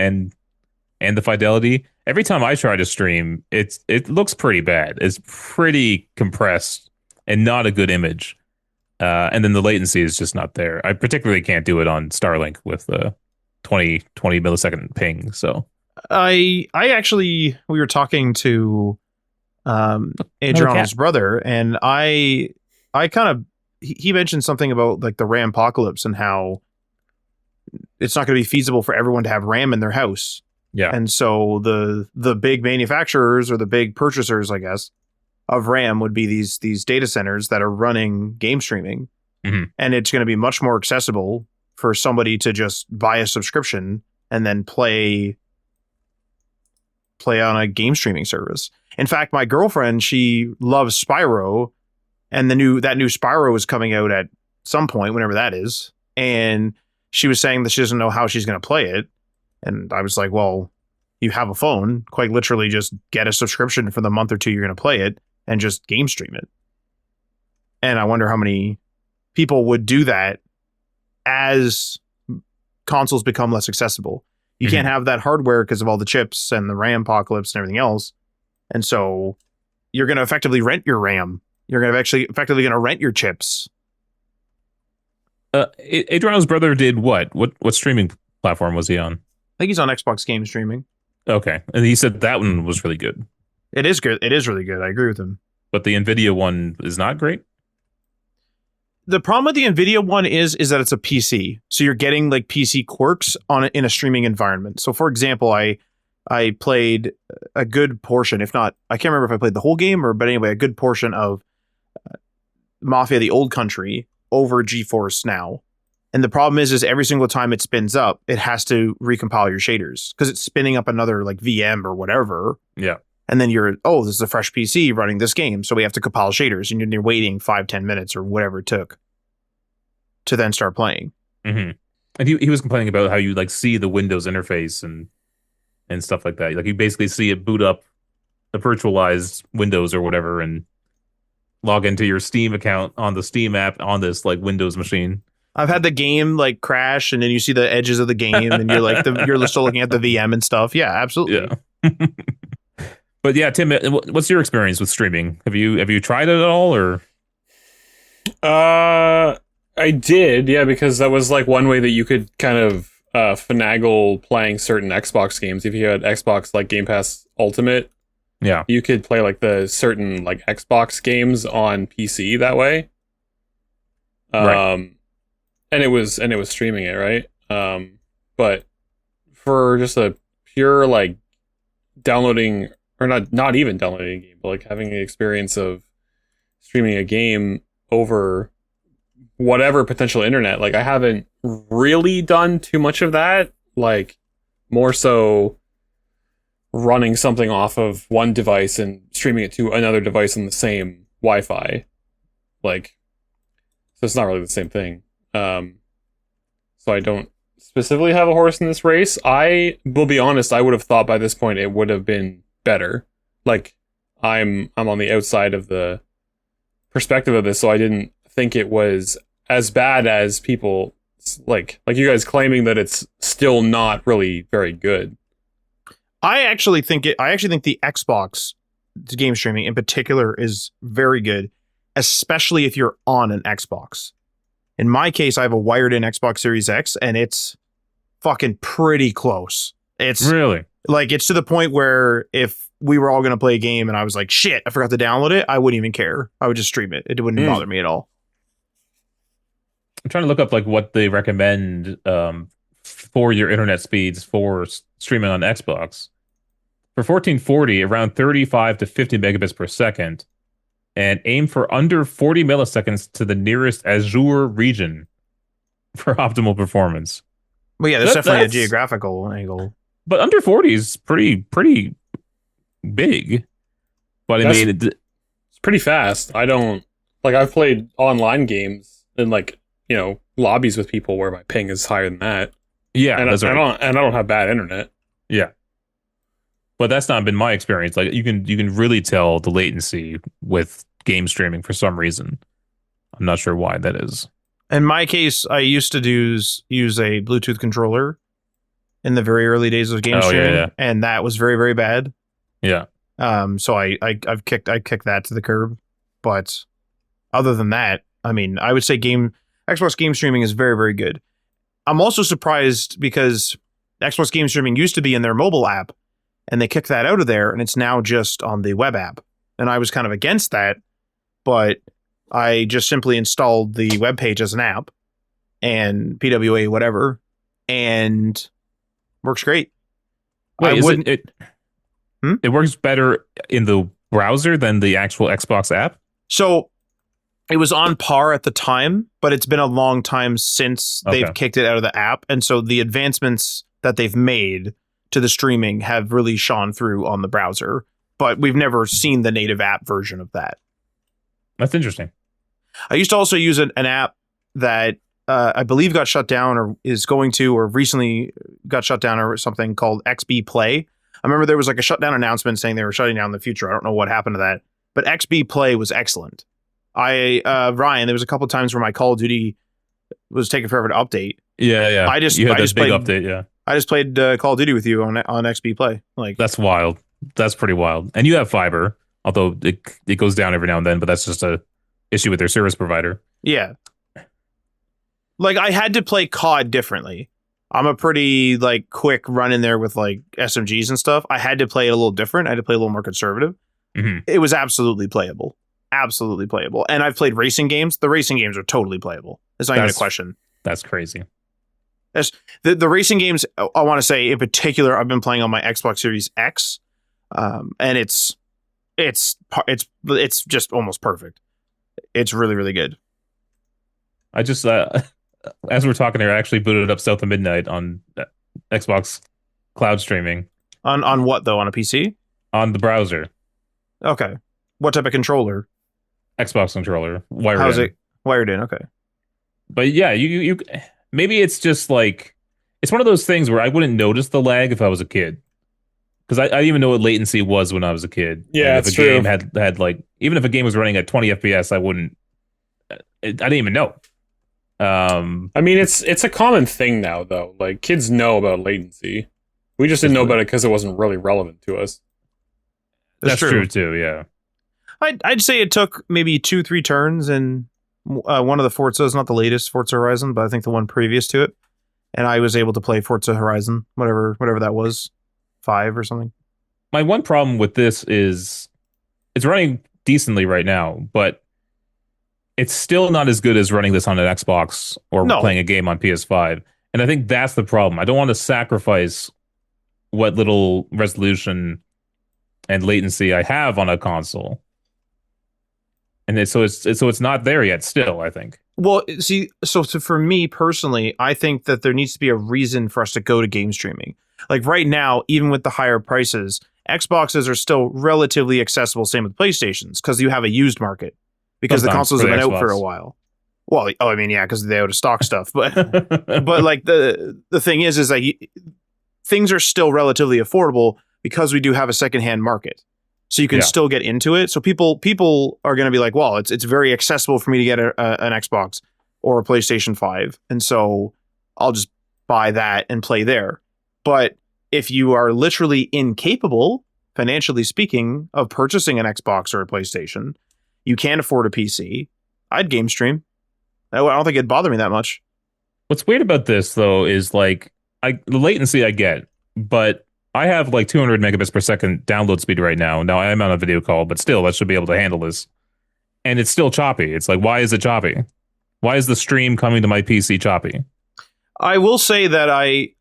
the fidelity. Every time I try to stream, it looks pretty bad. It's pretty compressed and not a good image. And then the latency is just not there. I particularly can't do it on Starlink with the 20 millisecond ping. So I actually, we were talking to Adriano's brother, and I kind of, he mentioned something about like the RAM apocalypse and how it's not going to be feasible for everyone to have RAM in their house. Yeah. And so the big manufacturers or the big purchasers, I guess, of RAM would be these data centers that are running game streaming. Mm-hmm. And it's going to be much more accessible for somebody to just buy a subscription and then play on a game streaming service. In fact, my girlfriend, she loves Spyro, and that new Spyro is coming out at some point, whenever that is. And she was saying that she doesn't know how she's going to play it. And I was like, well, you have a phone, quite literally just get a subscription for the month or two you're going to play it and just game stream it. And I wonder how many people would do that as consoles become less accessible. You can't have that hardware because of all the chips and the RAM apocalypse and everything else. And so you're going to effectively rent your RAM. You're going to effectively going to rent your chips. Adriano's brother did what? What streaming platform was he on? I think he's on Xbox game streaming. Okay. And he said that one was really good. It is good. It is really good. I agree with him. But the NVIDIA one is not great? The problem with the NVIDIA one is that it's a PC. So you're getting like PC quirks in a streaming environment. So for example, I played a good portion, if not, I can't remember if I played the whole game but anyway, a good portion of Mafia: The Old Country over GeForce Now. And the problem is every single time it spins up, it has to recompile your shaders because it's spinning up another like VM or whatever. Yeah. And then this is a fresh PC running this game, so we have to compile shaders, and you're waiting 5-10 minutes or whatever it took to then start playing. Mm-hmm. And he was complaining about how you like see the Windows interface and stuff like that. Like you basically see it boot up the virtualized Windows or whatever and log into your Steam account on the Steam app on this like Windows machine. I've had the game like crash, and then you see the edges of the game, and you're like you're still looking at the VM and stuff. Yeah, absolutely. Yeah. But yeah, Tim, what's your experience with streaming? Have you tried it at all, or? I did, yeah, because that was like one way that you could kind of finagle playing certain Xbox games. If you had Xbox like Game Pass Ultimate, yeah, you could play like the certain like Xbox games on PC that way. Right. And it was streaming it, right? But for just a pure like downloading, or not even downloading a game, but like having the experience of streaming a game over whatever potential internet, like I haven't really done too much of that. Like more so running something off of one device and streaming it to another device on the same Wi-Fi. Like, so it's not really the same thing. So I don't specifically have a horse in this race. I will be honest, I would have thought by this point it would have been better. Like I'm on the outside of the perspective of this, so I didn't think it was as bad as people like you guys claiming that it's still not really very good. I actually think the Xbox game streaming in particular is very good, especially if you're on an Xbox. In my case, I have a wired-in Xbox Series X, and it's fucking pretty close. It's really like it's to the point where if we were all going to play a game and I was like, shit, I forgot to download it, I wouldn't even care. I would just stream it. It wouldn't bother me at all. I'm trying to look up like what they recommend for your internet speeds for streaming on Xbox. For 1440, around 35 to 50 megabits per second, and aim for under 40 milliseconds to the nearest Azure region for optimal performance. Well, yeah, there's definitely a geographical angle. But under 40 is pretty big. But I mean, it's pretty fast. I don't like. I've played online games in like lobbies with people where my ping is higher than that. Yeah, and I don't have bad internet. Yeah, but that's not been my experience. Like you can really tell the latency with game streaming for some reason. I'm not sure why that is. In my case, I used to use a Bluetooth controller in the very early days of game streaming, and that was very, very bad. Yeah. So I've kicked that to the curb. But other than that, I mean, I would say Xbox game streaming is very, very good. I'm also surprised because Xbox game streaming used to be in their mobile app, and they kicked that out of there, and it's now just on the web app. And I was kind of against that, but I just simply installed the web page as an app and PWA whatever, and works great. Wait, it works better in the browser than the actual Xbox app? So it was on par at the time, but it's been a long time since they've kicked it out of the app. And so the advancements that they've made to the streaming have really shone through on the browser, but we've never seen the native app version of that. That's interesting. I used to also use an app that I believe got shut down or is going to, or recently got shut down or something called XB Play. I remember there was like a shutdown announcement saying they were shutting down in the future. I don't know what happened to that, but XB Play was excellent. Ryan, there was a couple of times where my Call of Duty was taking forever to update. Yeah. I just big played, update. Yeah. I just played Call of Duty with you on XB Play. Like that's wild. That's pretty wild. And you have fiber, although it goes down every now and then, but that's just a issue with their service provider. Yeah. Like I had to play COD differently. I'm a pretty like quick run in there with like SMGs and stuff. I had to play it a little different. I had to play a little more conservative. Mm-hmm. It was absolutely playable. Absolutely playable. And I've played racing games. The racing games are totally playable. It's not even a question. That's crazy. The racing games, I want to say in particular, I've been playing on my Xbox Series X. And it's just almost perfect. It's really, really good. I just, as we're talking here, I actually booted up South of Midnight on Xbox cloud streaming. On what though? On a PC? On the browser. Okay. What type of controller? Xbox controller. Wired How's in. it wired in? Okay. But yeah, you maybe it's just like it's one of those things where I wouldn't notice the lag if I was a kid. Because I didn't even know what latency was when I was a kid. Yeah, like, it's if a game had like even if a game was running at 20 FPS, I didn't even know. I mean, it's a common thing now, though. Like, kids know about latency. We just didn't know about it because it wasn't really relevant to us. That's true too. Yeah, I'd say it took maybe 2-3 turns, and one of the Forzas, not the latest Forza Horizon, but I think the one previous to it, and I was able to play Forza Horizon, whatever that was, 5 or something. My one problem with this is it's running decently right now, but it's still not as good as running this on an Xbox or playing a game on PS5. And I think that's the problem. I don't want to sacrifice what little resolution and latency I have on a console. And so it's not there yet still, I think. Well, see, so for me personally, I think that there needs to be a reason for us to go to game streaming. Like right now, even with the higher prices, Xboxes are still relatively accessible, same with PlayStations, because you have a used market. Because the consoles have been out for a while. Well, I mean, yeah, because they out of stock stuff. But but like the thing is that things are still relatively affordable because we do have a secondhand market. So you can still get into it. So people are going to be like, well, it's very accessible for me to get an Xbox or a PlayStation 5. And so I'll just buy that and play there. But if you are literally incapable, financially speaking, of purchasing an Xbox or a PlayStation, you can't afford a PC, I'd game stream. I don't think it'd bother me that much. What's weird about this, though, is like the latency I get, but I have like 200 megabits per second download speed right now. Now I'm on a video call, but still, that should be able to handle this. And it's still choppy. It's like, why is it choppy? Why is the stream coming to my PC choppy? I will say that I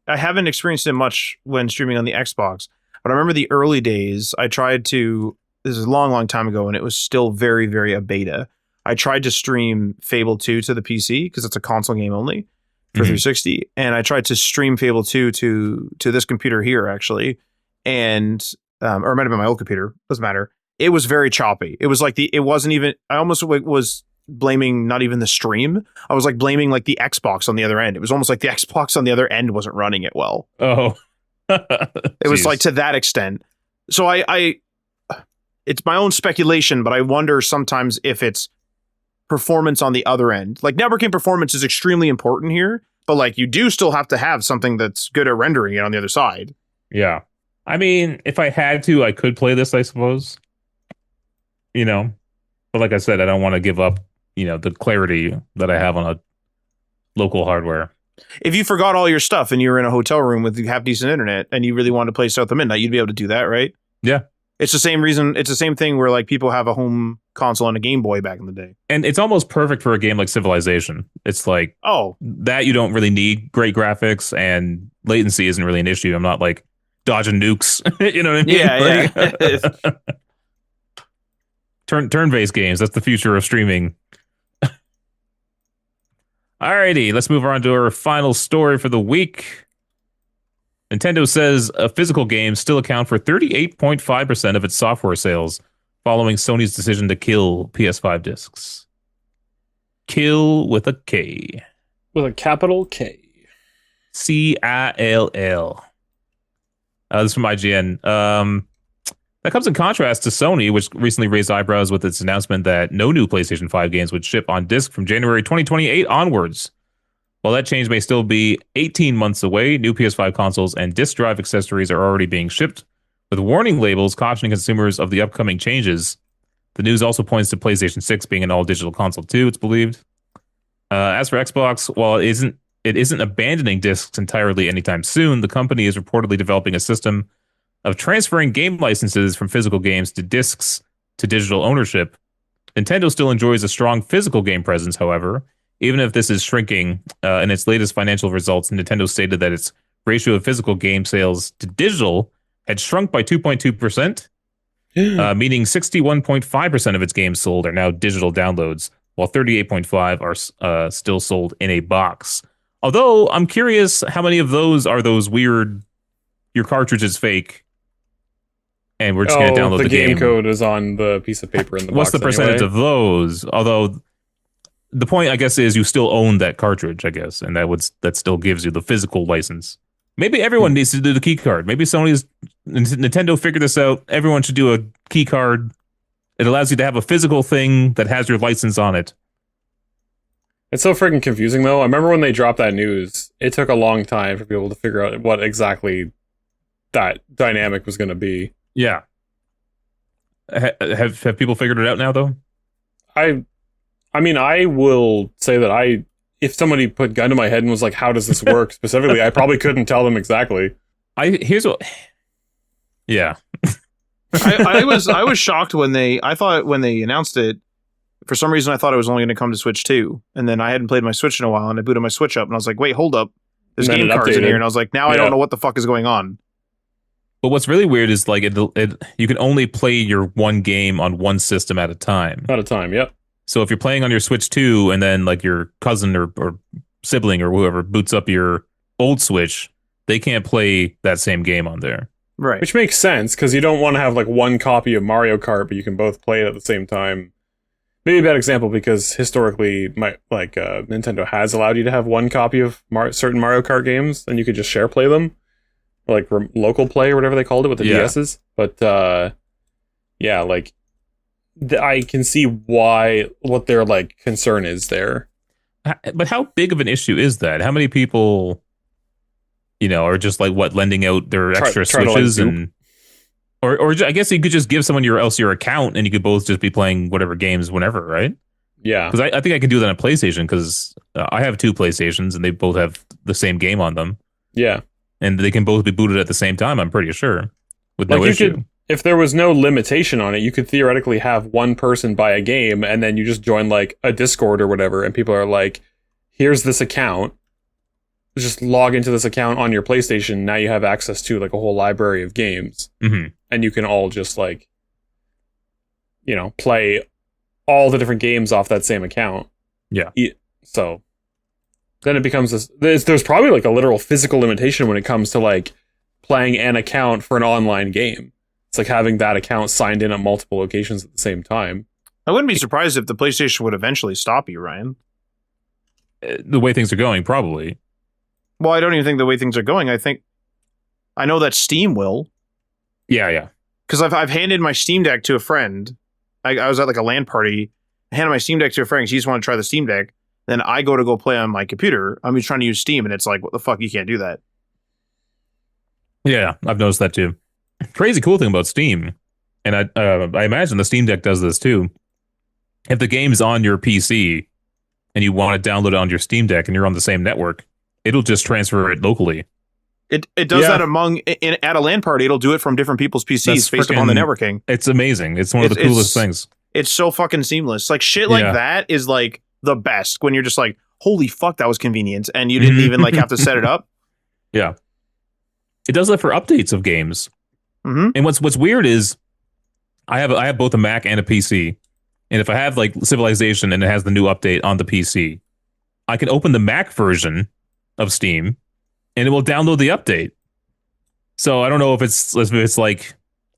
haven't experienced it much when streaming on the Xbox, but I remember the early days. I tried to. This is a long, long time ago, and it was still very, very a beta. I tried to stream Fable 2 to the PC because it's a console game only for 360, and I tried to stream Fable 2 to this computer here actually, and or it might have been my old computer. Doesn't matter. It was very choppy. It was like it wasn't even. I almost was blaming not even the stream. I was like blaming like the Xbox on the other end. It was almost like the Xbox on the other end wasn't running it well. Oh, it was like to that extent. So I it's my own speculation, but I wonder sometimes if it's performance on the other end. Like networking performance is extremely important here, but like you do still have to have something that's good at rendering it on the other side. Yeah. I mean, if I had to, I could play this, I suppose. You know, but like I said, I don't want to give up, the clarity that I have on a local hardware. If you forgot all your stuff and you were in a hotel room with half decent internet and you really wanted to play South of Midnight, you'd be able to do that, right? Yeah. It's the same reason. It's the same thing where like people have a home console and a Game Boy back in the day. And it's almost perfect for a game like Civilization. It's like, that you don't really need great graphics and latency isn't really an issue. I'm not like dodging nukes. You know what I mean? Yeah. Turn-based games. That's the future of streaming. Alrighty, let's move on to our final story for the week. Nintendo says physical games still account for 38.5% of its software sales following Sony's decision to kill PS5 discs. Kill with a K. With a capital K. CILL. This is from IGN. That comes in contrast to Sony, which recently raised eyebrows with its announcement that no new PlayStation 5 games would ship on disc from January 2028 onwards. While that change may still be 18 months away, new PS5 consoles and disc drive accessories are already being shipped, with warning labels cautioning consumers of the upcoming changes. The news also points to PlayStation 6 being an all-digital console too, it's believed. As for Xbox, while it isn't abandoning discs entirely anytime soon, the company is reportedly developing a system of transferring game licenses from physical games to discs to digital ownership. Nintendo still enjoys a strong physical game presence, however. Even if this is shrinking, in its latest financial results, Nintendo stated that its ratio of physical game sales to digital had shrunk by 2.2%, meaning 61.5% of its games sold are now digital downloads, while 38.5% are still sold in a box. Although, I'm curious how many of those are those weird, your cartridge is fake, and we're just going to download the game code is on the piece of paper in the box. What's the percentage of those? Although the point, I guess, is you still own that cartridge, I guess, and that still gives you the physical license. Maybe everyone needs to do the key card. Maybe Nintendo figured this out. Everyone should do a key card. It allows you to have a physical thing that has your license on it. It's so freaking confusing, though. I remember when they dropped that news, it took a long time for people to figure out what exactly that dynamic was going to be. Yeah. Have people figured it out now, though? I mean, I will say that if somebody put gun to my head and was like, how does this work specifically, I probably couldn't tell them exactly. Yeah. I was shocked when they announced it. For some reason, I thought it was only going to come to Switch 2. And then I hadn't played my Switch in a while, and I booted my Switch up, and I was like, wait, hold up. There's game cards in here. And I was like, now I don't know what the fuck is going on. But what's really weird is like you can only play your one game on one system at a time. At a time, yep. So if you're playing on your Switch 2 and then like your cousin or sibling or whoever boots up your old Switch, they can't play that same game on there. Right. Which makes sense, because you don't want to have like one copy of Mario Kart, but you can both play it at the same time. Maybe a bad example, because historically, Nintendo has allowed you to have one copy of certain Mario Kart games, and you could just share play them, like local play or whatever they called it with the DSs. But I can see what their like concern is there. But how big of an issue is that? How many people, are just like lending out their extra Switches and. Or I guess you could just give someone your account and you could both just be playing whatever games whenever, right? Yeah. Because I think I can do that on PlayStation, because I have two PlayStations and they both have the same game on them. Yeah. And they can both be booted at the same time, I'm pretty sure, with no issue. If there was no limitation on it, you could theoretically have one person buy a game and then you just join like a Discord or whatever, and people are like, here's this account. Just log into this account on your PlayStation. Now you have access to like a whole library of games. Mm-hmm. And you can all just like, play all the different games off that same account. Yeah. So then it becomes this. There's probably like a literal physical limitation when it comes to like playing an account for an online game. It's like having that account signed in at multiple locations at the same time. I wouldn't be surprised if the PlayStation would eventually stop you, Ryan. The way things are going, probably. Well, I don't even think the way things are going. I know that Steam will. Yeah. Because I've handed my Steam Deck to a friend. I was at like a LAN party. I handed my Steam Deck to a friend because he just wanted to try the Steam Deck. Then I go play on my computer. I'm just trying to use Steam, and it's like, what the fuck? You can't do that. Yeah, I've noticed that too. Crazy cool thing about Steam, and I imagine the Steam Deck does this too. If the game's on your PC and you want to download it on your Steam Deck and you're on the same network, it'll just transfer it locally. It does that at a LAN party. It'll do it from different people's PCs based upon the networking. It's amazing. It's one of the coolest things. It's so fucking seamless. Like shit like that is like the best when you're just like, holy fuck, that was convenient, and you didn't even like have to set it up. Yeah, it does that for updates of games. Mm-hmm. And what's weird is I have both a Mac and a PC, and if I have like Civilization and it has the new update on the PC, I can open the Mac version of Steam and it will download the update. So I don't know if it's like,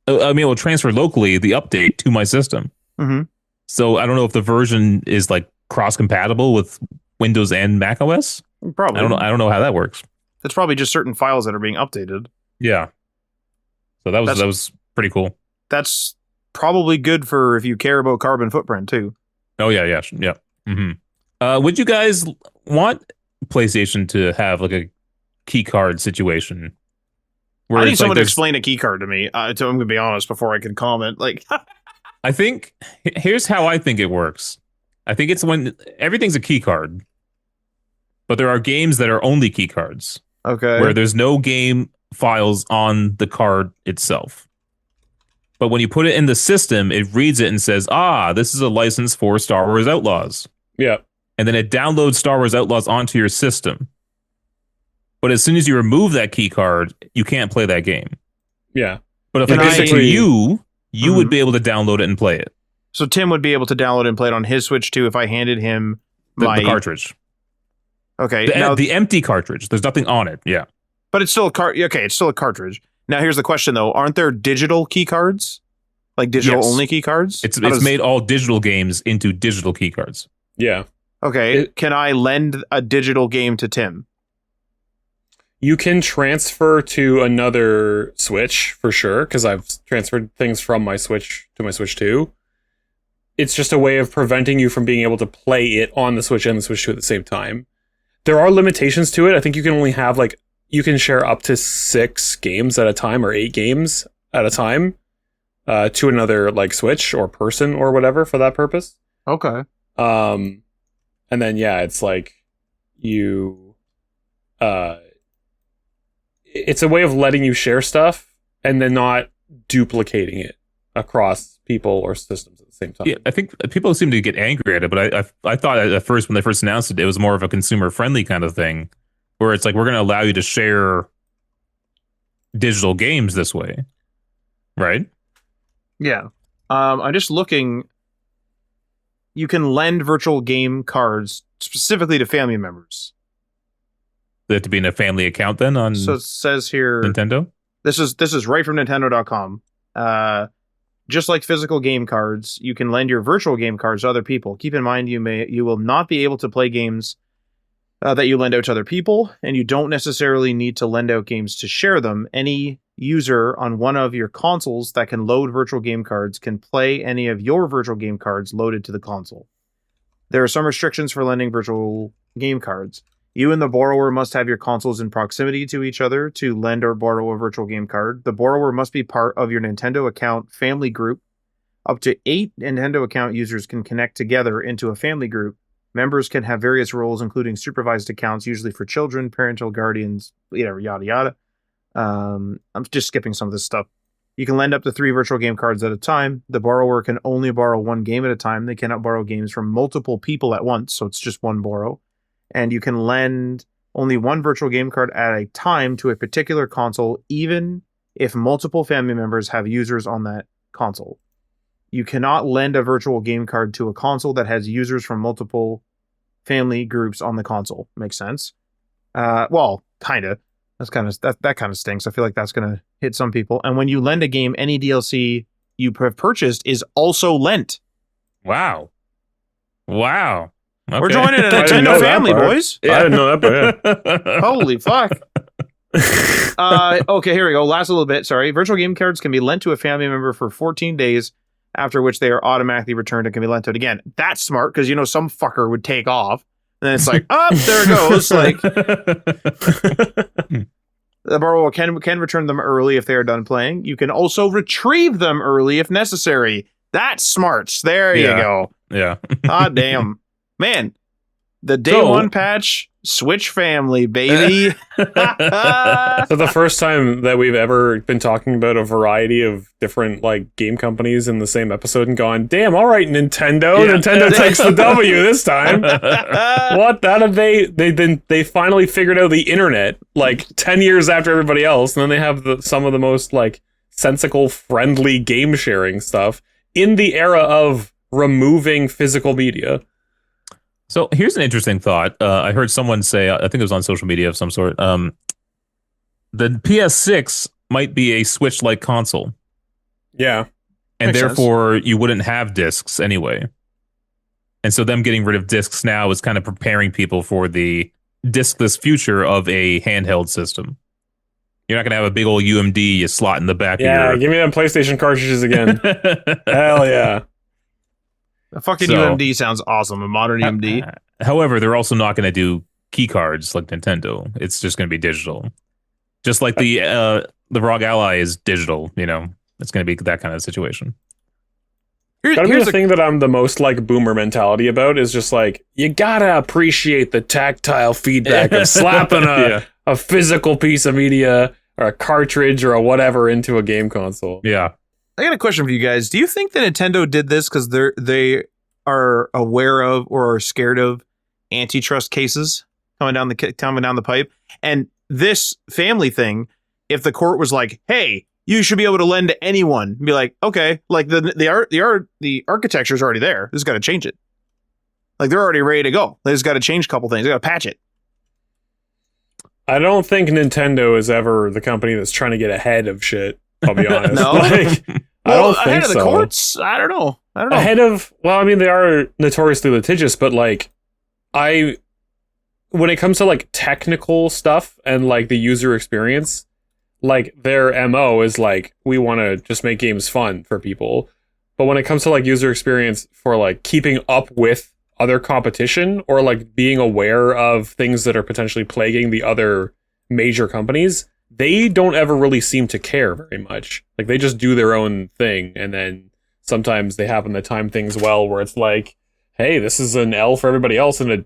I mean, it will transfer locally the update to my system. Mm-hmm. So I don't know if the version is like cross compatible with Windows and Mac OS. Probably. I don't know how that works. It's probably just certain files that are being updated. Yeah. So that was pretty cool. That's probably good for if you care about carbon footprint too. Oh yeah. Mm-hmm. Would you guys want PlayStation to have like a key card situation? I need someone to explain a key card to me. I'm going to be honest before I can comment. Like, I think here's how I think it works. I think it's when everything's a key card, but there are games that are only key cards. Okay. Where there's no game files on the card itself. But when you put it in the system, it reads it and says, this is a license for Star Wars Outlaws. Yeah. And then it downloads Star Wars Outlaws onto your system. But as soon as you remove that key card, you can't play that game. Yeah. But if I give it to you, you would be able to download it and play it. So Tim would be able to download and play it on his Switch too if I handed him the cartridge. Okay. The empty cartridge. There's nothing on it. Yeah. But it's still a it's still a cartridge. Now, here's the question, though. Aren't there digital key cards? Like digital-only key cards? It's made all digital games into digital key cards. Yeah. Okay. Can I lend a digital game to Tim? You can transfer to another Switch, for sure, because I've transferred things from my Switch to my Switch 2. It's just a way of preventing you from being able to play it on the Switch and the Switch 2 at the same time. There are limitations to it. I think you can only have, you can share up to 6 games at a time, or 8 games at a time, to another, Switch or person or whatever for that purpose. Okay. And then, it's you... it's a way of letting you share stuff and then not duplicating it across people or systems at the same time. Yeah, I think people seem to get angry at it, but I thought at first when they first announced it, it was more of a consumer friendly kind of thing, where it's we're going to allow you to share digital games this way, right? Yeah. I'm just looking. You can lend virtual game cards specifically to family members. They have to be in a family account then on. So it says here Nintendo. This is right from Nintendo.com. Just like physical game cards, you can lend your virtual game cards to other people. Keep in mind, you will not be able to play games that you lend out to other people, and you don't necessarily need to lend out games to share them. Any user on one of your consoles that can load virtual game cards can play any of your virtual game cards loaded to the console. There are some restrictions for lending virtual game cards. You and the borrower must have your consoles in proximity to each other to lend or borrow a virtual game card. The borrower must be part of your Nintendo account family group. Up to 8 Nintendo account users can connect together into a family group. Members can have various roles, including supervised accounts, usually for children, parental guardians, yada, yada. I'm just skipping some of this stuff. You can lend up to 3 virtual game cards at a time. The borrower can only borrow 1 game at a time. They cannot borrow games from multiple people at once, so it's just one borrow. And you can lend only 1 virtual game card at a time to a particular console, even if multiple family members have users on that console. You cannot lend a virtual game card to a console that has users from multiple family groups on the console. Makes sense? Well, kind of. That kind of stinks. I feel like that's going to hit some people. And when you lend a game, any DLC you have purchased is also lent. Wow. Okay. We're joining a Nintendo family, boys. Yeah. I didn't know that, but yeah. Holy fuck. Okay, here we go. Last little bit. Sorry. Virtual game cards can be lent to a family member for 14 days, after which they are automatically returned and can be lent out again. That's smart, because some fucker would take off. And it's there it goes. The borrower can return them early if they are done playing. You can also retrieve them early if necessary. That's smart. There you go. Yeah. Ah, damn. Man, the day one patch, Switch family, baby. So the first time that we've ever been talking about a variety of different game companies in the same episode and gone, damn, all right, Nintendo. Yeah. Nintendo takes the W this time. What? They finally figured out the internet 10 years after everybody else, and then they have some of the most sensical, friendly game sharing stuff in the era of removing physical media. So here's an interesting thought. I heard someone say, I think it was on social media of some sort, the PS6 might be a Switch-like console. Yeah. And therefore, you wouldn't have discs anyway. And so them getting rid of discs now is kind of preparing people for the discless future of a handheld system. You're not going to have a big old UMD you slot in the back of your... Yeah, give me them PlayStation cartridges again. Hell yeah. A fucking UMD sounds awesome. A modern UMD. However, they're also not going to do key cards like Nintendo. It's just going to be digital. Just like the ROG Ally is digital, it's going to be that kind of situation. Here's the thing that I'm the most boomer mentality about is just you gotta appreciate the tactile feedback of slapping a physical piece of media or a cartridge or a whatever into a game console. Yeah. I got a question for you guys. Do you think that Nintendo did this because they are aware of or are scared of antitrust cases coming down the pipe? And this family thing, if the court was like, "Hey, you should be able to lend to anyone," be like, "Okay," the architecture is already there. They just got to change it. They're already ready to go. They just got to change a couple things. They got to patch it. I don't think Nintendo is ever the company that's trying to get ahead of shit. I'll be honest. No? Like, I don't think ahead of the so. courts? I don't know. Ahead of, well, I mean, they are notoriously litigious, but like, when it comes to like technical stuff and like the user experience, like their MO is like, we want to just make games fun for people. But when it comes to like user experience for like keeping up with other competition or like being aware of things that are potentially plaguing the other major companies, they don't ever really seem to care very much. Like they just do their own thing, and then sometimes they happen to time things well where it's like, hey, this is an L for everybody else and a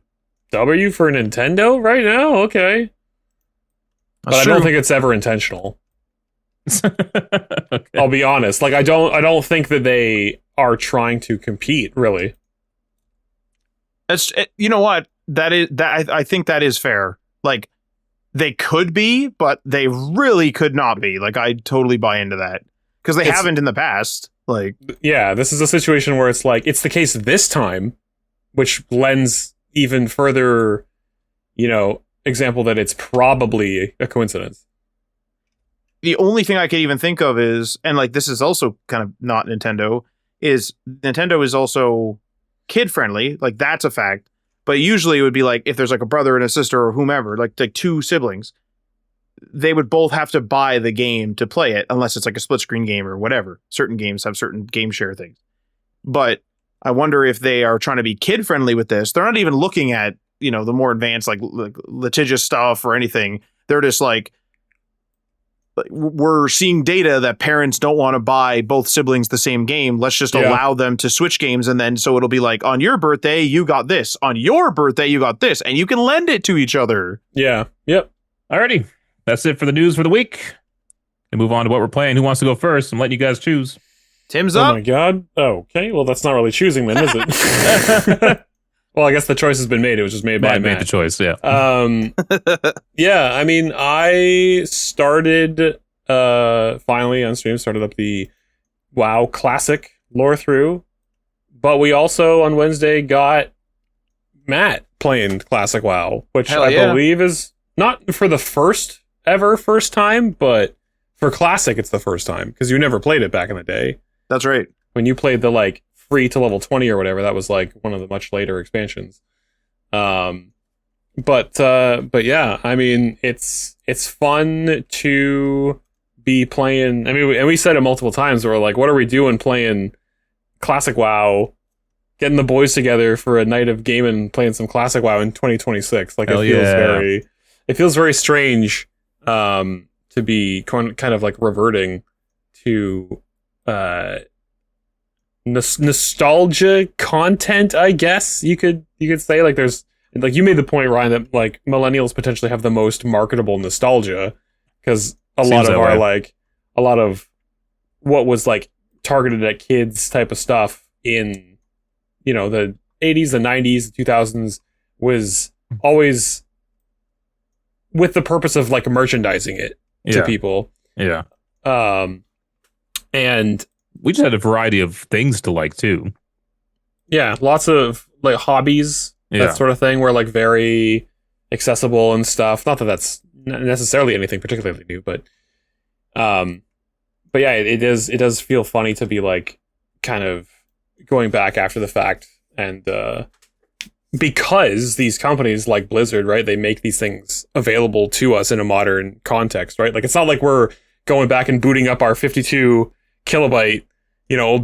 W for Nintendo right now? Okay. But I don't think it's ever intentional. Okay. I'll be honest. Like I don't think that they are trying to compete, really. You know what? I think that is fair. Like they could be, but they really could not be. Like I totally buy into that because they haven't in the past. Like, yeah, this is a situation where it's like it's the case this time, which lends even further, example that it's probably a coincidence. The only thing I could even think of is, and like this is also kind of not Nintendo, is Nintendo is also kid friendly. Like that's a fact. But usually it would be like if there's like a brother and a sister or whomever, like two siblings, they would both have to buy the game to play it unless it's like a split screen game or whatever. Certain games have certain game share things. But I wonder if they are trying to be kid friendly with this. They're not even looking at, the more advanced like litigious stuff or anything. They're just like, we're seeing data that parents don't want to buy both siblings the same game. Let's just allow them to switch games. And then so it'll be like, on your birthday, you got this. On your birthday, you got this. And you can lend it to each other. Yeah. Yep. Alrighty. That's it for the news for the week. And move on to what we're playing. Who wants to go first? I'm letting you guys choose. Tim's up. Oh my God. Oh, okay. Well, that's not really choosing then, is it? Well, I guess the choice has been made. It was just made by Matt. Made the choice, yeah. Yeah, I mean, I started, finally on stream, started up the WoW Classic lore through, but we also on Wednesday got Matt playing Classic WoW, which believe is not for the first time, but for Classic it's the first time, because you never played it back in the day. That's right. When you played the like free to level 20 or whatever, that was like one of the much later expansions. But yeah, I mean, it's fun to be playing. I mean, and we said it multiple times. We're like, what are we doing playing Classic WoW? Getting the boys together for a night of gaming, playing some Classic WoW in 2026. Like it feels very strange to be kind of like reverting to nostalgia content, I guess you could say. Like there's like, you made the point, Ryan, that like millennials potentially have the most marketable nostalgia, because a lot of what was like targeted at kids type of stuff in the 80s, the 90s, the 2000s was always with the purpose of like merchandising it to people. Yeah. And we just had a variety of things to like too. Yeah, lots of like hobbies, that sort of thing, were like very accessible and stuff. Not that that's necessarily anything particularly new, but yeah, it does feel funny to be like kind of going back after the fact, and because these companies like Blizzard, right, they make these things available to us in a modern context, right? Like it's not like we're going back and booting up our 52 kilobyte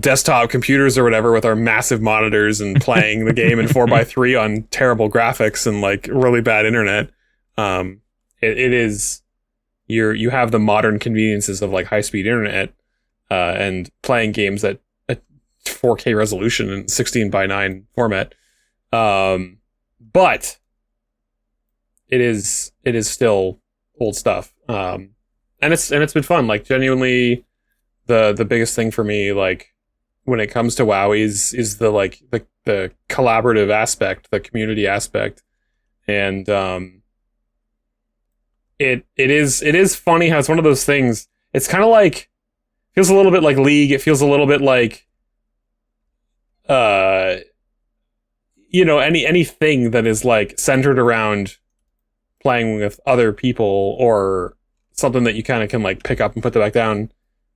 desktop computers or whatever with our massive monitors and playing the game in 4x3 on terrible graphics and like really bad internet. It is, you have the modern conveniences of like high speed internet and playing games at a 4K resolution and 16:9 format. But it is still old stuff. And it's been fun. Like genuinely, the biggest thing for me, like when it comes to WoW, is the like the collaborative aspect, the community aspect, and it is funny how it's one of those things. It's kind of like, feels a little bit like League. It feels a little bit like anything that is like centered around playing with other people, or something that you kind of can like pick up and put it back down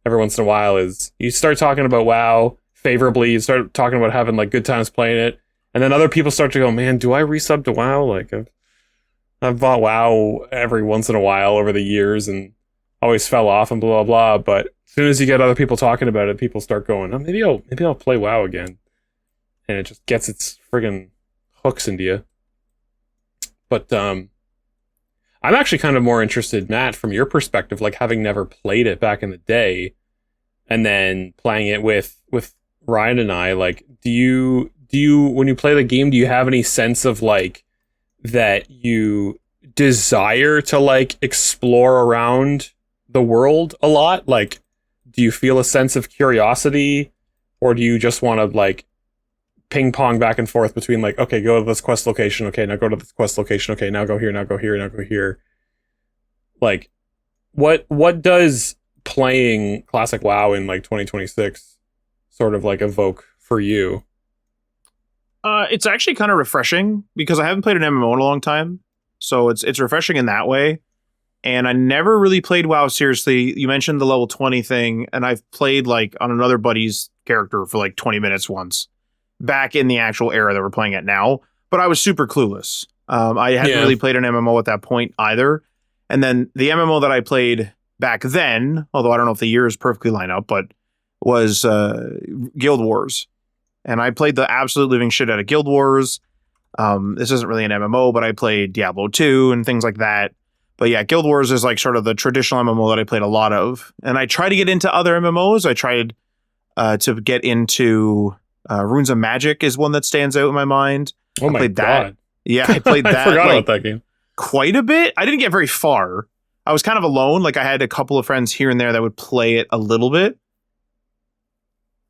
every once in a while, is you start talking about WoW favorably, you start talking about having like good times playing it, and then other people start to go, man, do I resub to WoW? Like I've bought WoW every once in a while over the years and always fell off and blah blah blah. But as soon as you get other people talking about it, people start going, oh, maybe I'll play WoW again, and it just gets its friggin' hooks into you. But I'm actually kind of more interested, Matt, from your perspective, like having never played it back in the day, and then playing it with Ryan and I. Like, do you when you play the game, do you have any sense of like that you desire to like explore around the world a lot? Like, do you feel a sense of curiosity, or do you just want to like ping pong back and forth between like, okay, go to this quest location, okay, now go to this quest location, okay, now go here, now go here, now go here? Like, what does playing classic WoW in like 2026 sort of like evoke for you? It's actually kind of refreshing because I haven't played an MMO in a long time, so it's refreshing in that way. And I never really played WoW seriously. You mentioned the level 20 thing, and I've played like on another buddy's character for like 20 minutes once, back in the actual era that we're playing at now. But I was super clueless. I hadn't really played an MMO at that point either. And then the MMO that I played back then, although I don't know if the years perfectly line up, but was Guild Wars. And I played the absolute living shit out of Guild Wars. This isn't really an MMO, but I played Diablo 2 and things like that. But yeah, Guild Wars is like sort of the traditional MMO that I played a lot of. And I tried to get into other MMOs. I tried to get into Runes of Magic is one that stands out in my mind. Oh my God. That. Yeah, I played that. I forgot about that game. Quite a bit. I didn't get very far. I was kind of alone. Like I had a couple of friends here and there that would play it a little bit.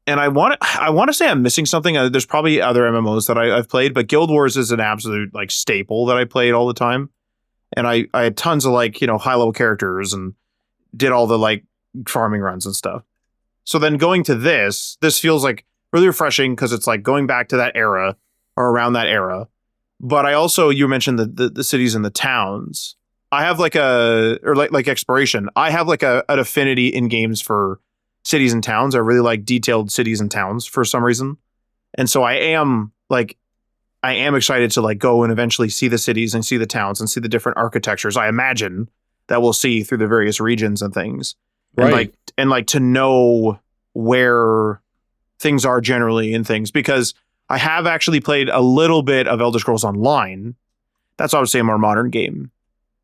And I want to say I'm missing something. There's probably other MMOs that I've played, but Guild Wars is an absolute like staple that I played all the time. And I had tons of like, high level characters and did all the like farming runs and stuff. So then going to this feels like really refreshing because it's like going back to that era or around that era. But I also, you mentioned the cities and the towns. I have like like exploration. I have like an affinity in games for cities and towns. I really like detailed cities and towns for some reason. And so I am excited to like go and eventually see the cities and see the towns and see the different architectures I imagine that we'll see through the various regions and things. Right. And like to know where things are generally in things, because I have actually played a little bit of Elder Scrolls Online. That's obviously a more modern game,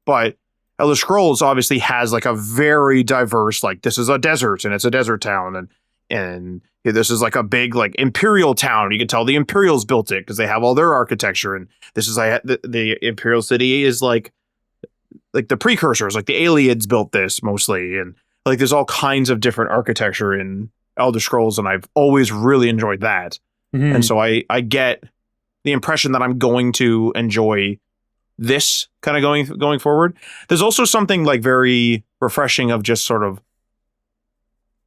but Elder Scrolls obviously has like a very diverse, like this is a desert and it's a desert town, and this is like a big like imperial town. You can tell the Imperials built it because they have all their architecture, and this is like the Imperial City is like the precursors, like the Aliens built this mostly, and like there's all kinds of different architecture in Elder Scrolls, and I've always really enjoyed that. Mm-hmm. And so I get the impression that I'm going to enjoy this kind of going forward. There's also something like very refreshing of just sort of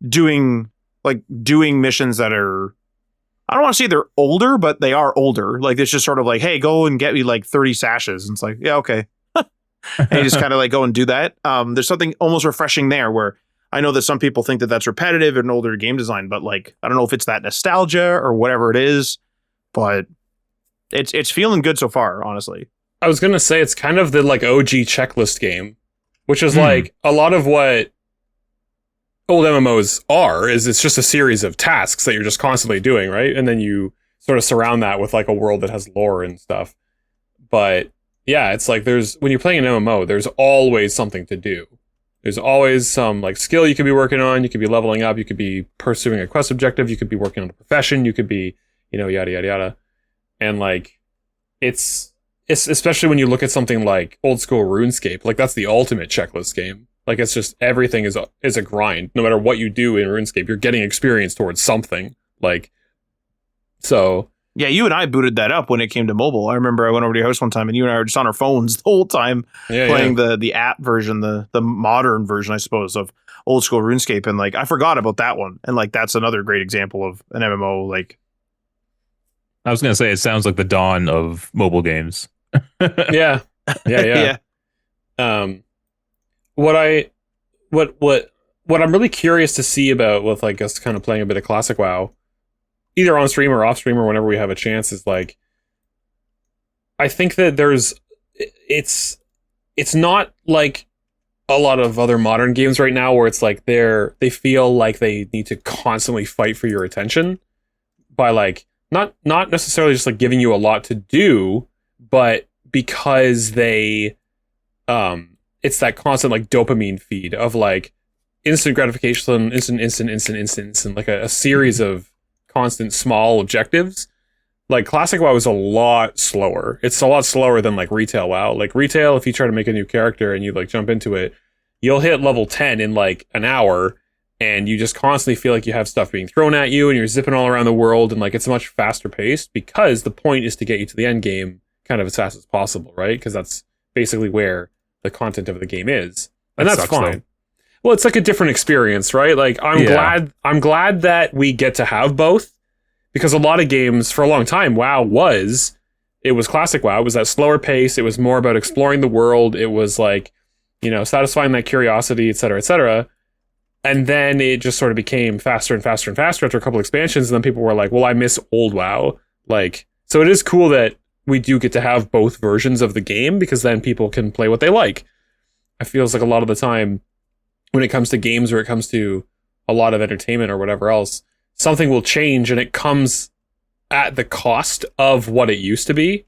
doing missions that are, I don't want to say they're older, but they are older. Like it's just sort of like, hey, go and get me like 30 sashes. And it's like, yeah, okay. And you just kind of like go and do that. There's something almost refreshing there where I know that some people think that that's repetitive in older game design, but like, I don't know if it's that nostalgia or whatever it is, but it's feeling good so far, honestly. I was going to say it's kind of the like OG checklist game, which is like a lot of what old MMOs are, is it's just a series of tasks that you're just constantly doing, right? And then you sort of surround that with like a world that has lore and stuff. But yeah, it's like when you're playing an MMO, there's always something to do. There's always some like skill you could be working on. You could be leveling up. You could be pursuing a quest objective. You could be working on a profession. You could be, yada, yada, yada. And like, it's especially when you look at something like old school RuneScape, like that's the ultimate checklist game. Like it's just everything is a grind. No matter what you do in RuneScape, you're getting experience towards something. Like, so. Yeah, you and I booted that up when it came to mobile. I remember I went over to your house one time and you and I were just on our phones the whole time playing the app version, the modern version, I suppose, of old school RuneScape. And like, I forgot about that one. And like, that's another great example of an MMO. Like, I was going to say, it sounds like the dawn of mobile games. Yeah. what I'm really curious to see about with like us kind of playing a bit of classic WoW, either on stream or off stream or whenever we have a chance, is like, I think that it's not like a lot of other modern games right now where it's like they feel like they need to constantly fight for your attention by like not necessarily just like giving you a lot to do, but because they it's that constant like dopamine feed of like instant gratification, instant, like a series of constant small objectives. Like classic WoW is a lot slower. It's a lot slower than like retail WoW. Like retail, if you try to make a new character and you like jump into it, you'll hit level 10 in like an hour, and you just constantly feel like you have stuff being thrown at you and you're zipping all around the world, and like it's much faster paced because the point is to get you to the end game kind of as fast as possible, right? Because that's basically where the content of the game is. And that's fine. Though. Well, it's like a different experience, right? Like I'm glad that we get to have both. Because a lot of games, for a long time, WoW was classic WoW. It was that slower pace. It was more about exploring the world. It was like, satisfying that curiosity, et cetera, et cetera. And then it just sort of became faster and faster and faster after a couple expansions. And then people were like, well, I miss old WoW. Like, so it is cool that we do get to have both versions of the game, because then people can play what they like. It feels like a lot of the time when it comes to games or it comes to a lot of entertainment or whatever else, something will change and it comes at the cost of what it used to be.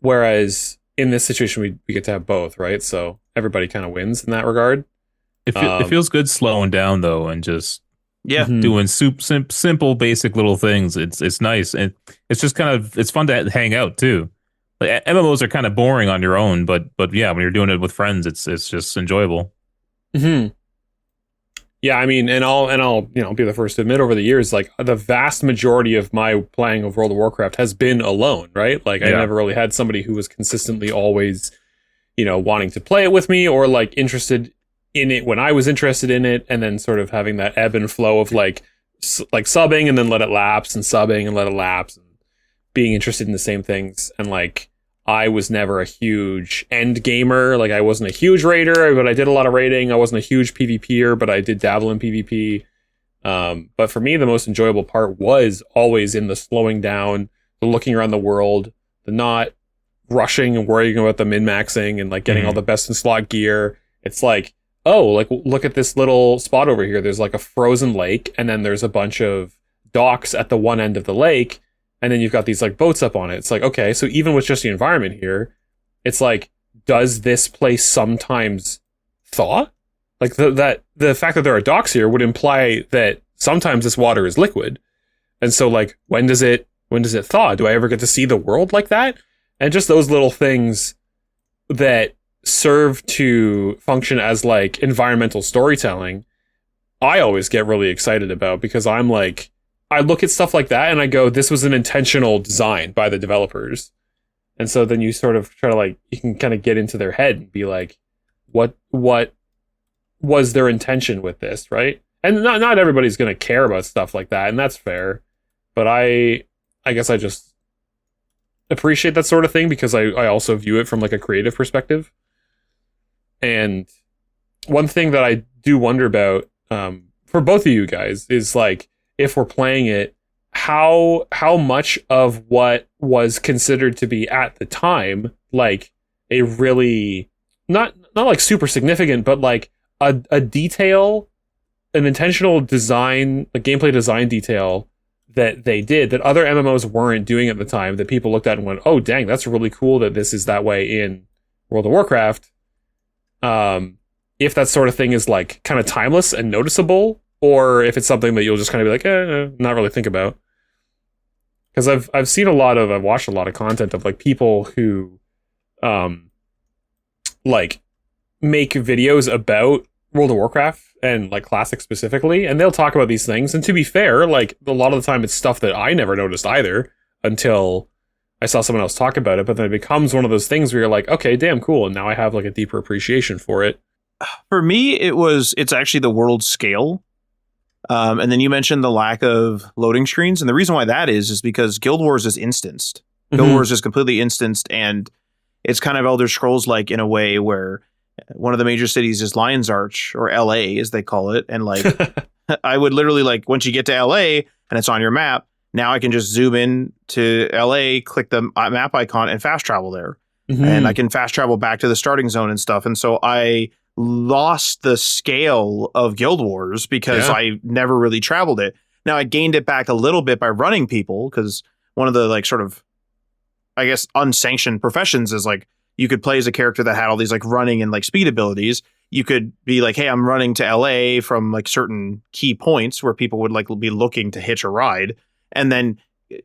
Whereas in this situation, we get to have both, right? So everybody kind of wins in that regard. It feels good slowing down though, and just doing simple, basic little things. It's nice, and it's just kind of it's fun to hang out too. Like MMOs are kind of boring on your own, but yeah, when you're doing it with friends, it's just enjoyable. Mm-hmm. Yeah, I mean, and I'll be the first to admit, over the years, like the vast majority of my playing of World of Warcraft has been alone, right? Like I never really had somebody who was consistently always, wanting to play it with me, or like interested in it when I was interested in it, and then sort of having that ebb and flow of like subbing and then let it lapse, and subbing and let it lapse, and being interested in the same things. And like I was never a huge end gamer. Like I wasn't a huge raider, but I did a lot of raiding. I wasn't a huge PvPer, but I did dabble in PvP. But for me, the most enjoyable part was always in the slowing down, the looking around the world, the not rushing and worrying about the min-maxing and like getting all the best in slot gear. It's like, oh, like look at this little spot over here. There's like a frozen lake, and then there's a bunch of docks at the one end of the lake. And then you've got these like boats up on it. It's like, okay, so even with just the environment here, it's like, does this place sometimes thaw? Like the fact that there are docks here would imply that sometimes this water is liquid. And so like, when does it thaw? Do I ever get to see the world like that? And just those little things that serve to function as like environmental storytelling, I always get really excited about, because I'm like, I look at stuff like that and I go, this was an intentional design by the developers. And so then you sort of try to like, you can kind of get into their head and be like, what was their intention with this, right? And not everybody's going to care about stuff like that, and that's fair. But I guess I just appreciate that sort of thing, because I also view it from like a creative perspective. And one thing that I do wonder about for both of you guys is like, if we're playing it, how much of what was considered to be at the time like a really not like super significant, but like a detail, an intentional design, a gameplay design detail that they did that other MMOs weren't doing at the time, that people looked at and went, oh dang, that's really cool that this is that way in World of Warcraft. If that sort of thing is like kind of timeless and noticeable, or if it's something that you'll just kind of be like, not really think about. Because I've watched a lot of content of like people who like make videos about World of Warcraft and like Classic specifically, and they'll talk about these things. And to be fair, like a lot of the time it's stuff that I never noticed either until I saw someone else talk about it. But then it becomes one of those things where you're like, okay, damn cool, and now I have like a deeper appreciation for it. For me, it's actually the world scale. And then you mentioned the lack of loading screens. And the reason why that is because Guild Wars is instanced. Guild Wars is completely instanced. And it's kind of Elder Scrolls like in a way where one of the major cities is Lion's Arch, or LA as they call it, and like I would literally, like, once you get to LA and it's on your map, now I can just zoom in to LA, click the map icon, and fast travel there. And I can fast travel back to the starting zone and stuff. And so I lost the scale of Guild Wars because I never really traveled it. Now I gained it back a little bit by running people, because one of the, like, sort of, I guess, unsanctioned professions is like you could play as a character that had all these like running and like speed abilities. You could be like, hey, I'm running to LA from like certain key points where people would like be looking to hitch a ride. And then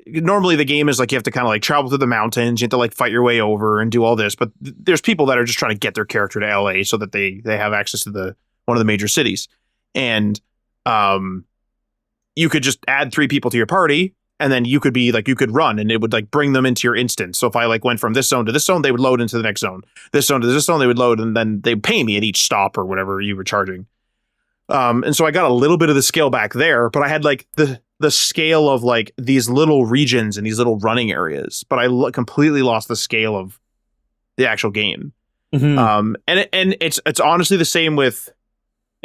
normally the game is like you have to kind of like travel through the mountains. You have to like fight your way over and do all this. But there's people that are just trying to get their character to LA so that they have access to one of the major cities. And you could just add 3 people to your party, and then you could be like, you could run and it would like bring them into your instance. So if I like went from this zone to this zone, they would load into the next zone. This zone to this zone, they would load, and then they pay me at each stop or whatever you were charging. And so I got a little bit of the scale back there, but I had like the scale of like these little regions and these little running areas, but I completely lost the scale of the actual game. And it's honestly the same with,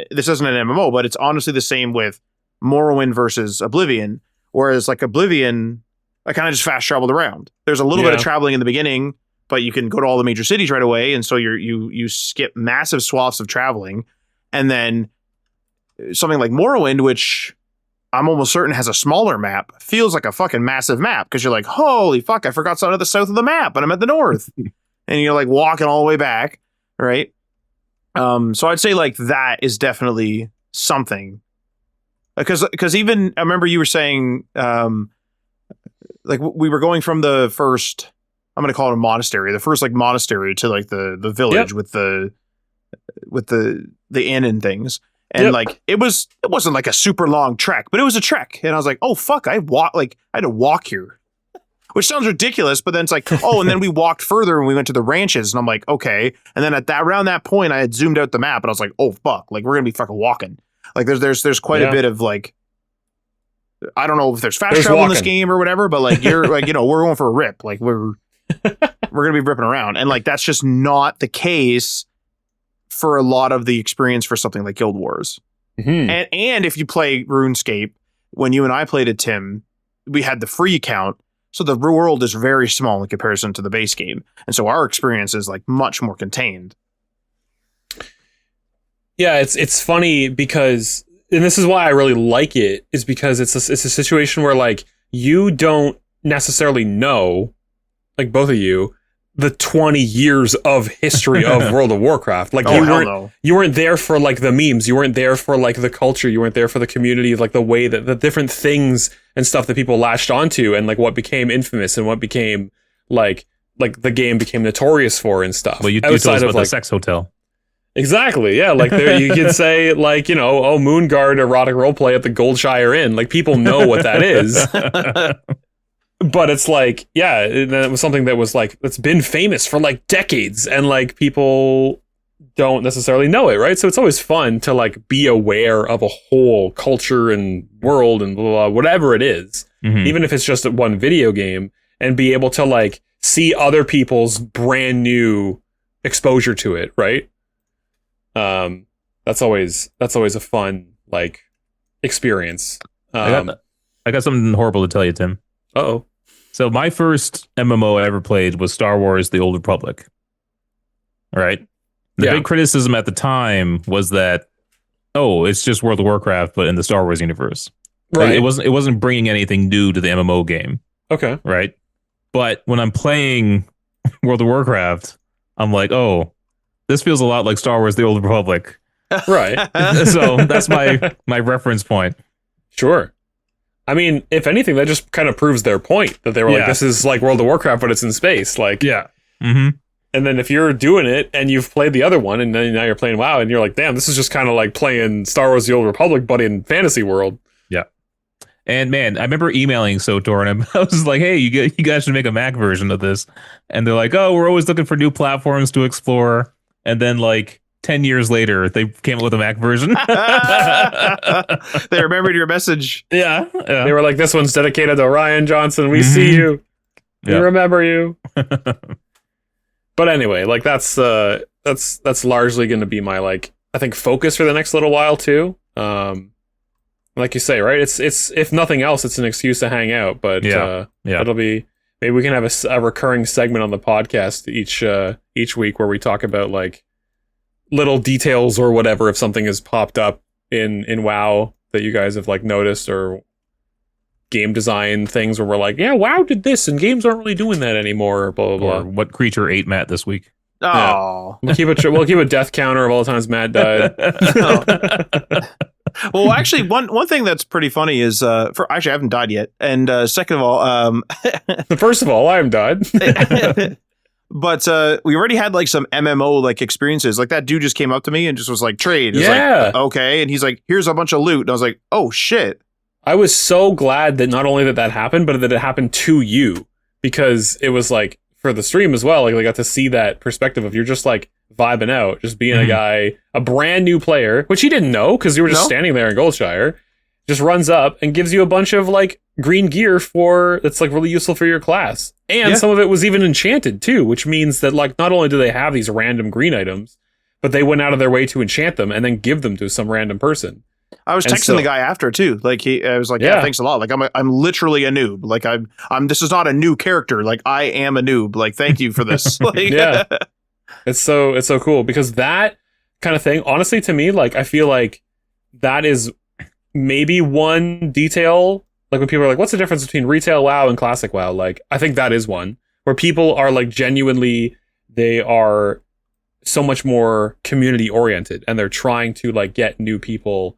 this isn't an MMO, but it's honestly the same with Morrowind versus Oblivion. Whereas like Oblivion, I kind of just fast traveled around. There's a little bit of traveling in the beginning, but you can go to all the major cities right away, and so you skip massive swaths of traveling. And then something like Morrowind, which I'm almost certain has a smaller map, feels like a fucking massive map, because you're like, holy fuck, I forgot something at the south of the map, and I'm at the north. And you're like walking all the way back, right? So I'd say like that is definitely something. Because even, I remember you were saying, like we were going from the first, I'm going to call it a monastery, the first like monastery to like the village with the inn and things. And like, it wasn't like a super long trek, but it was a trek. And I was like, oh fuck, I had to walk here, which sounds ridiculous. But then it's like, oh, and then we walked further and we went to the ranches, and I'm like, okay. And then around that point, I had zoomed out the map and I was like, oh fuck, like we're going to be fucking walking. Like there's quite a bit of like, I don't know if there's fast travel in this game or whatever, but like you're like, we're going for a rip. Like we're going to be ripping around. And like, that's just not the case for a lot of the experience for something like Guild Wars. And if you play RuneScape, when you and I played it, Tim, we had the free account. So the world is very small in comparison to the base game. And so our experience is like much more contained. Yeah, it's funny because, and this is why I really like it, is because it's a situation where like you don't necessarily know, like both of you, the 20 years of history of World of Warcraft. Like you weren't there for like the memes, you weren't there for like the culture, you weren't there for the community, like the way that the different things and stuff that people latched onto, and like what became infamous and what became like the game became notorious for and stuff. Well, you told us about the sex hotel. Exactly, yeah. Like there, you could say like, Moonguard erotic roleplay at the Goldshire Inn. Like people know what that is. But it's like, yeah, it was something that was like, that's been famous for like decades, and like people don't necessarily know it, right? So it's always fun to like be aware of a whole culture and world and blah, blah, blah, whatever it is, even if it's just one video game, and be able to like see other people's brand new exposure to it, right? That's always a fun like experience. I got something horrible to tell you, Tim. Uh-oh. So my first MMO I ever played was Star Wars: The Old Republic. All right. The big criticism at the time was that, it's just World of Warcraft, but in the Star Wars universe. Right. Like, it wasn't bringing anything new to the MMO game. Okay. Right. But when I'm playing World of Warcraft, I'm like, this feels a lot like Star Wars: The Old Republic. Right. So that's my reference point. Sure. I mean, if anything, that just kind of proves their point, that they were like, this is like World of Warcraft, but it's in space. Like, yeah. Mm-hmm. And then if you're doing it and you've played the other one and then now you're playing WoW and you're like, damn, this is just kind of like playing Star Wars: The Old Republic, but in fantasy world. Yeah. And man, I remember emailing SWTOR and I was like, hey, you guys should make a Mac version of this. And they're like, we're always looking for new platforms to explore. And then like 10 years later, they came up with a Mac version. They remembered your message. Yeah. They were like, this one's dedicated to Ryan Johnson. We see you. We remember you. But anyway, like that's largely going to be my like I think focus for the next little while too. Like you say, right? It's if nothing else, it's an excuse to hang out. But it'll be maybe we can have a recurring segment on the podcast each week where we talk about like little details or whatever if something has popped up in WoW that you guys have like noticed, or game design things where we're like, yeah, WoW did this and games aren't really doing that anymore. Blah blah blah. Or what creature ate Matt this week? Oh, yeah. We'll keep a death counter of all the times Matt died. Well, actually, one thing that's pretty funny is I haven't died yet, and second of all, first of all, I haven't died. But we already had like some MMO like experiences. Like that dude just came up to me and just was like, trade. It was like, okay, and he's like, here's a bunch of loot, and I was like, oh shit. I was so glad that not only that happened, but that it happened to you, because it was like for the stream as well. Like I got to see that perspective of you're just like vibing out, just being a guy, a brand new player, which he didn't know because you were just standing there in Goldshire, just runs up and gives you a bunch of like green gear that's like really useful for your class. And some of it was even enchanted too, which means that like not only do they have these random green items, but they went out of their way to enchant them and then give them to some random person. I was texting the guy after too. Like I was like, yeah, thanks a lot. Like I'm literally a noob. Like I'm this is not a new character. Like I am a noob. Like thank you for this. Like, yeah. It's so cool because that kind of thing, honestly, to me, like I feel like that is maybe one detail. Like when people are like, what's the difference between retail WoW and classic WoW? Like I think that is one where people are like genuinely, they are so much more community oriented and they're trying to like get new people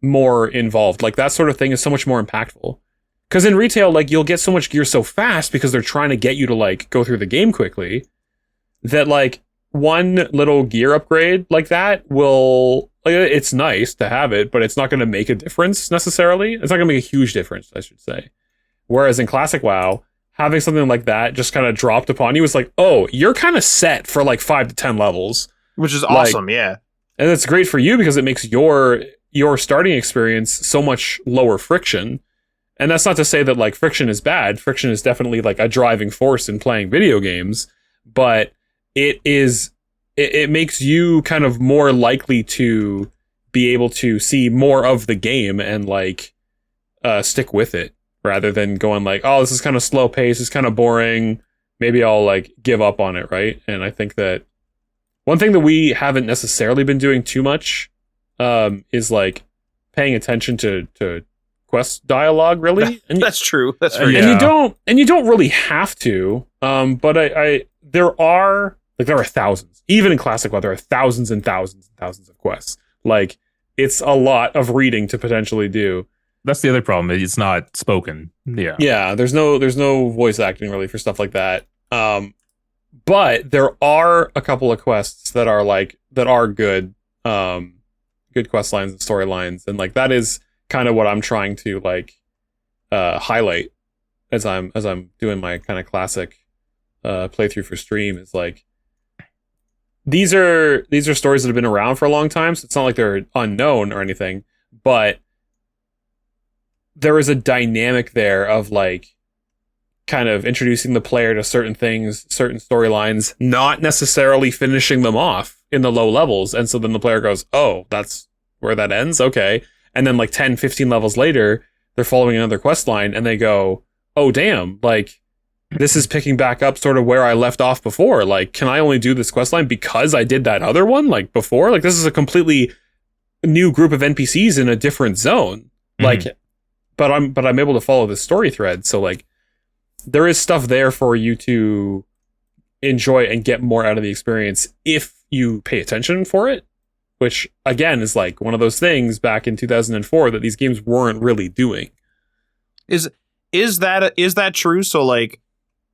more involved. Like that sort of thing is so much more impactful. Because in retail, like you'll get so much gear so fast because they're trying to get you to like go through the game quickly, that like one little gear upgrade like that will, like, it's nice to have it, but it's not going to make a difference necessarily. It's not going to make a huge difference, I should say. Whereas in classic WoW, having something like that just kind of dropped upon you was like, oh, you're kind of set for like 5 to 10 levels, which is awesome. Yeah. And it's great for you because it makes your starting experience so much lower friction. And that's not to say that like friction is bad. Friction is definitely like a driving force in playing video games, but it makes you kind of more likely to be able to see more of the game and like stick with it rather than going like, oh, this is kind of slow pace, it's kind of boring, maybe I'll like give up on it, right? And I think that one thing that we haven't necessarily been doing too much is like paying attention to quest dialogue, really. And that's true. That's very and you don't really have to. But there are thousands. Even in classic WoW, there are thousands and thousands and thousands of quests. Like it's a lot of reading to potentially do. That's the other problem. It's not spoken. Yeah. Yeah. There's no voice acting really for stuff like that. But there are a couple of quests that are good, good quest lines and storylines, and like that is kind of what I'm trying to like highlight as I'm doing my kind of classic playthrough for stream. Is like these are stories that have been around for a long time, so it's not like they're unknown or anything, but there is a dynamic there of like kind of introducing the player to certain things, certain storylines, not necessarily finishing them off in the low levels. And so then the player goes, oh, that's where that ends? Okay. And then like 10, 15 levels later, they're following another quest line and they go, oh, damn, like this is picking back up sort of where I left off before. Like, can I only do this quest line because I did that other one like before? Like, this is a completely new group of NPCs in a different zone. Mm-hmm. Like, but I'm able to follow this story thread. So like, there is stuff there for you to enjoy and get more out of the experience if you pay attention for it, which again is like one of those things back in 2004 that these games weren't really doing. Is that true? So like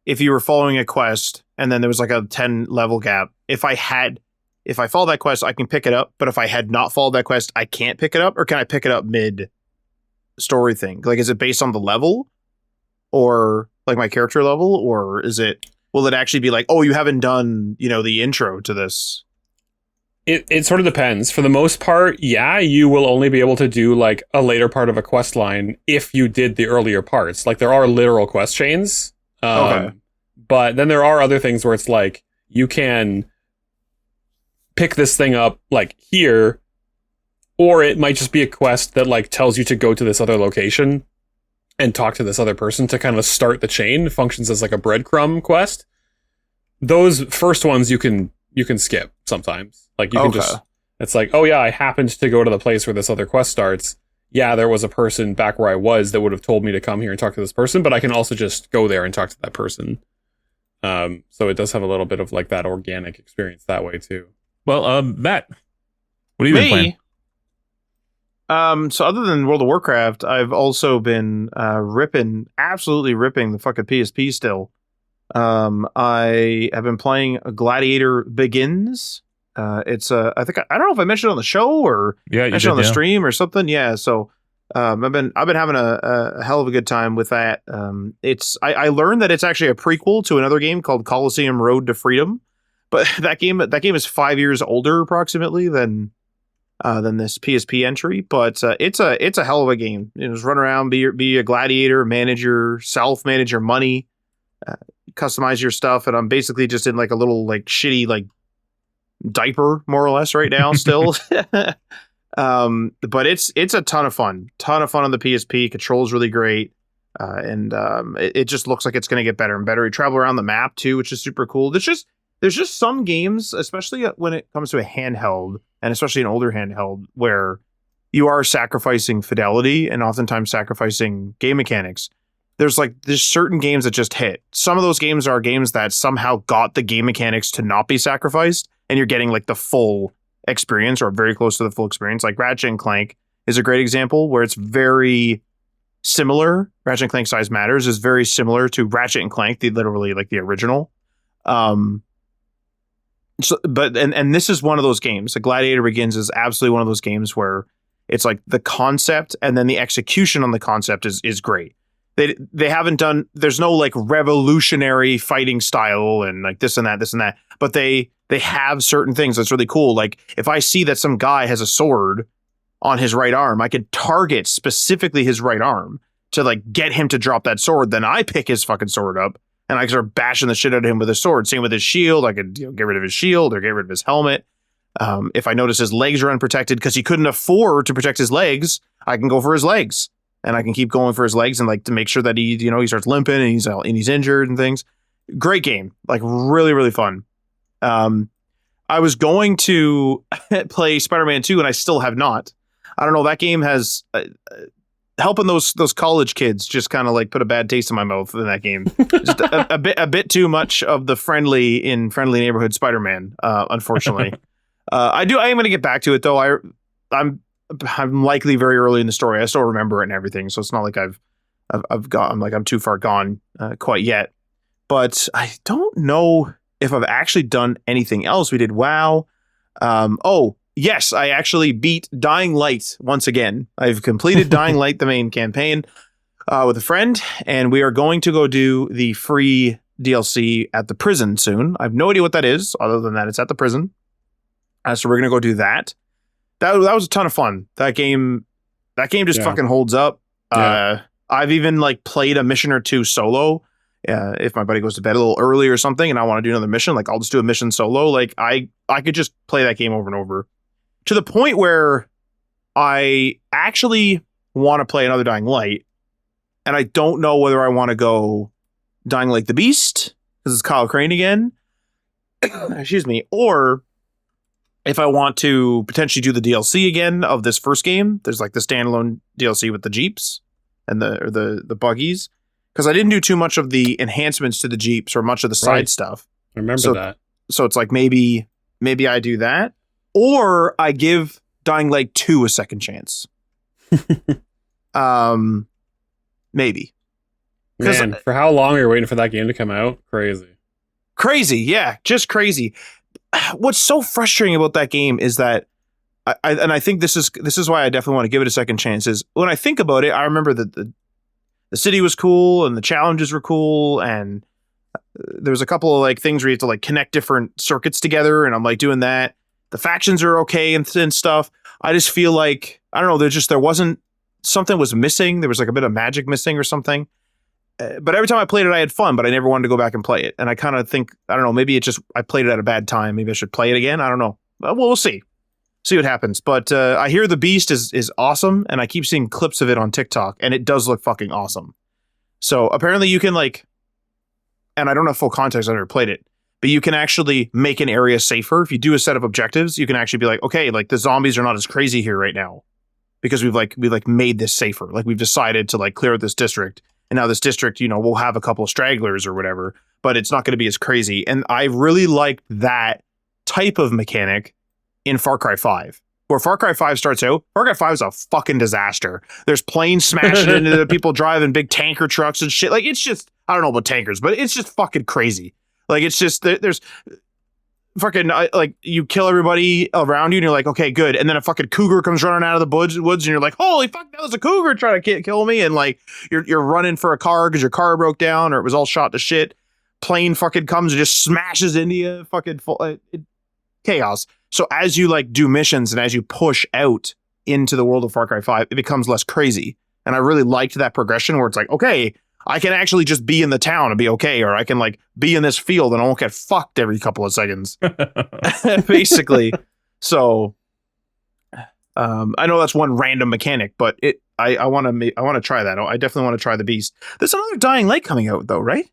if you were following a quest and then there was like a 10 level gap, if I follow that quest, I can pick it up, but if I had not followed that quest, I can't pick it up, or can I pick it up mid story thing? Like, is it based on the level or like my character level, or will it actually be like, oh, you haven't done, the intro to this? It sort of depends. For the most part, yeah, you will only be able to do like a later part of a quest line if you did the earlier parts. Like there are literal quest chains. Okay. But then there are other things where it's like you can pick this thing up like here, or it might just be a quest that like tells you to go to this other location and talk to this other person to kind of start the chain. It functions as like a breadcrumb quest. Those first ones you can skip sometimes. Like you can just, it's like, oh yeah, I happened to go to the place where this other quest starts. Yeah, there was a person back where I was that would have told me to come here and talk to this person, but I can also just go there and talk to that person. So it does have a little bit of like that organic experience that way too. Well, Matt, what have you been playing? So other than World of Warcraft, I've also been absolutely ripping the fucking PSP still. I have been playing Gladiator Begins. It's I don't know if I mentioned it on the show or mentioned on the stream or something. Yeah, so I've been having a hell of a good time with that. I learned that it's actually a prequel to another game called Colosseum Road to Freedom, but that game is 5 years older approximately than this PSP entry. But it's a hell of a game. You know, just run around, be a gladiator, manage your money, customize your stuff, and I'm basically just in like a little like shitty like diaper more or less right now still. But it's a ton of fun on the PSP. Controls really great, and it just looks like it's going to get better and better. You travel around the map too, which is super cool. There's just some games, especially when it comes to a handheld, and especially an older handheld, where you are sacrificing fidelity and oftentimes sacrificing game mechanics. There's certain games that just hit. Some of those games are games that somehow got the game mechanics to not be sacrificed, and you're getting like the full experience or very close to the full experience. Like Ratchet and Clank is a great example where it's very similar. Ratchet and Clank Size Matters is very similar to Ratchet and Clank, literally like the original. But this is one of those games. The Gladiator Begins is absolutely one of those games where it's like the concept and then the execution on the concept is great. They haven't done, there's no like revolutionary fighting style and like this and that, but they have certain things that's really cool. Like if I see that some guy has a sword on his right arm, I could target specifically his right arm to like get him to drop that sword. Then I pick his fucking sword up and I start bashing the shit out of him with a sword. Same with his shield. I could get rid of his shield or get rid of his helmet. If I notice his legs are unprotected because he couldn't afford to protect his legs, I can go for his legs. And I can keep going for his legs and like to make sure that he starts limping and he's injured and things. Great game, like really, really fun. I was going to play Spider-Man 2 and I still have not. I don't know. That game has helping those college kids just kind of like put a bad taste in my mouth in that game. Just a bit too much of the friendly neighborhood Spider-Man. Unfortunately, I am going to get back to it though. I'm likely very early in the story. I still remember it and everything, so it's not like I'm too far gone quite yet. But I don't know if I've actually done anything else. We did WoW. Oh yes, I actually beat Dying Light once again. I've completed Dying Light, the main campaign, with a friend, and we are going to go do the free DLC at the prison soon. I have no idea what that is, other than that it's at the prison. So we're gonna go do that. That was a ton of fun. That game just fucking holds up. Yeah. I've even like played a mission or two solo. If my buddy goes to bed a little early or something and I want to do another mission, like I'll just do a mission solo. Like I could just play that game over and over to the point where I actually want to play another Dying Light. And I don't know whether I want to go Dying Light the Beast, because it's Kyle Crane again. Excuse me. Or if I want to potentially do the DLC again of this first game. There's like the standalone DLC with the Jeeps and the buggies. Because I didn't do too much of the enhancements to the Jeeps or much of the side stuff. I remember that. So it's like maybe I do that. Or I give Dying Light 2 a second chance. Maybe. Man, for how long are you waiting for that game to come out? Crazy, yeah, just crazy. What's so frustrating about that game is that, I think this is why I definitely want to give it a second chance. Is when I think about it, I remember that the city was cool and the challenges were cool, and there was a couple of like things where you have to like connect different circuits together, and I'm like doing that. The factions are okay and stuff. I just feel like, I don't know, there wasn't, something was missing. There was like a bit of magic missing or something. but every time I played it, I had fun, but I never wanted to go back and play it. And I kind of think, I don't know, maybe it just, I played it at a bad time. Maybe I should play it again. I don't know. Well, we'll see. See what happens. But I hear the Beast is awesome, and I keep seeing clips of it on TikTok, and it does look fucking awesome. So apparently you can like, and I don't have full context, I've never played it, but you can actually make an area safer. If you do a set of objectives, you can actually be like, okay, like the zombies are not as crazy here right now because we've made this safer. Like we've decided to like clear this district, and now this district, you know, will have a couple of stragglers or whatever, but it's not going to be as crazy. And I really liked that type of mechanic in Far Cry 5. Where Far Cry 5 starts out, Far Cry 5 is a fucking disaster. There's planes smashing into the people driving big tanker trucks and shit. Like, it's just, I don't know about tankers, but it's just fucking crazy. Like, it's just, there's fucking, like, you kill everybody around you and you're like, okay, good. And then a fucking cougar comes running out of the woods and you're like, holy fuck, that was a cougar trying to kill me. And like, you're running for a car because your car broke down or it was all shot to shit. Plane fucking comes and just smashes into you. Fucking chaos. So as you like do missions and as you push out into the world of Far Cry 5, it becomes less crazy. And I really liked that progression where it's like, okay, I can actually just be in the town and be okay, or I can like be in this field and I won't get fucked every couple of seconds. Basically. So I know that's one random mechanic, but I want to try that. I definitely want to try the Beast. There's another Dying Light coming out though, right?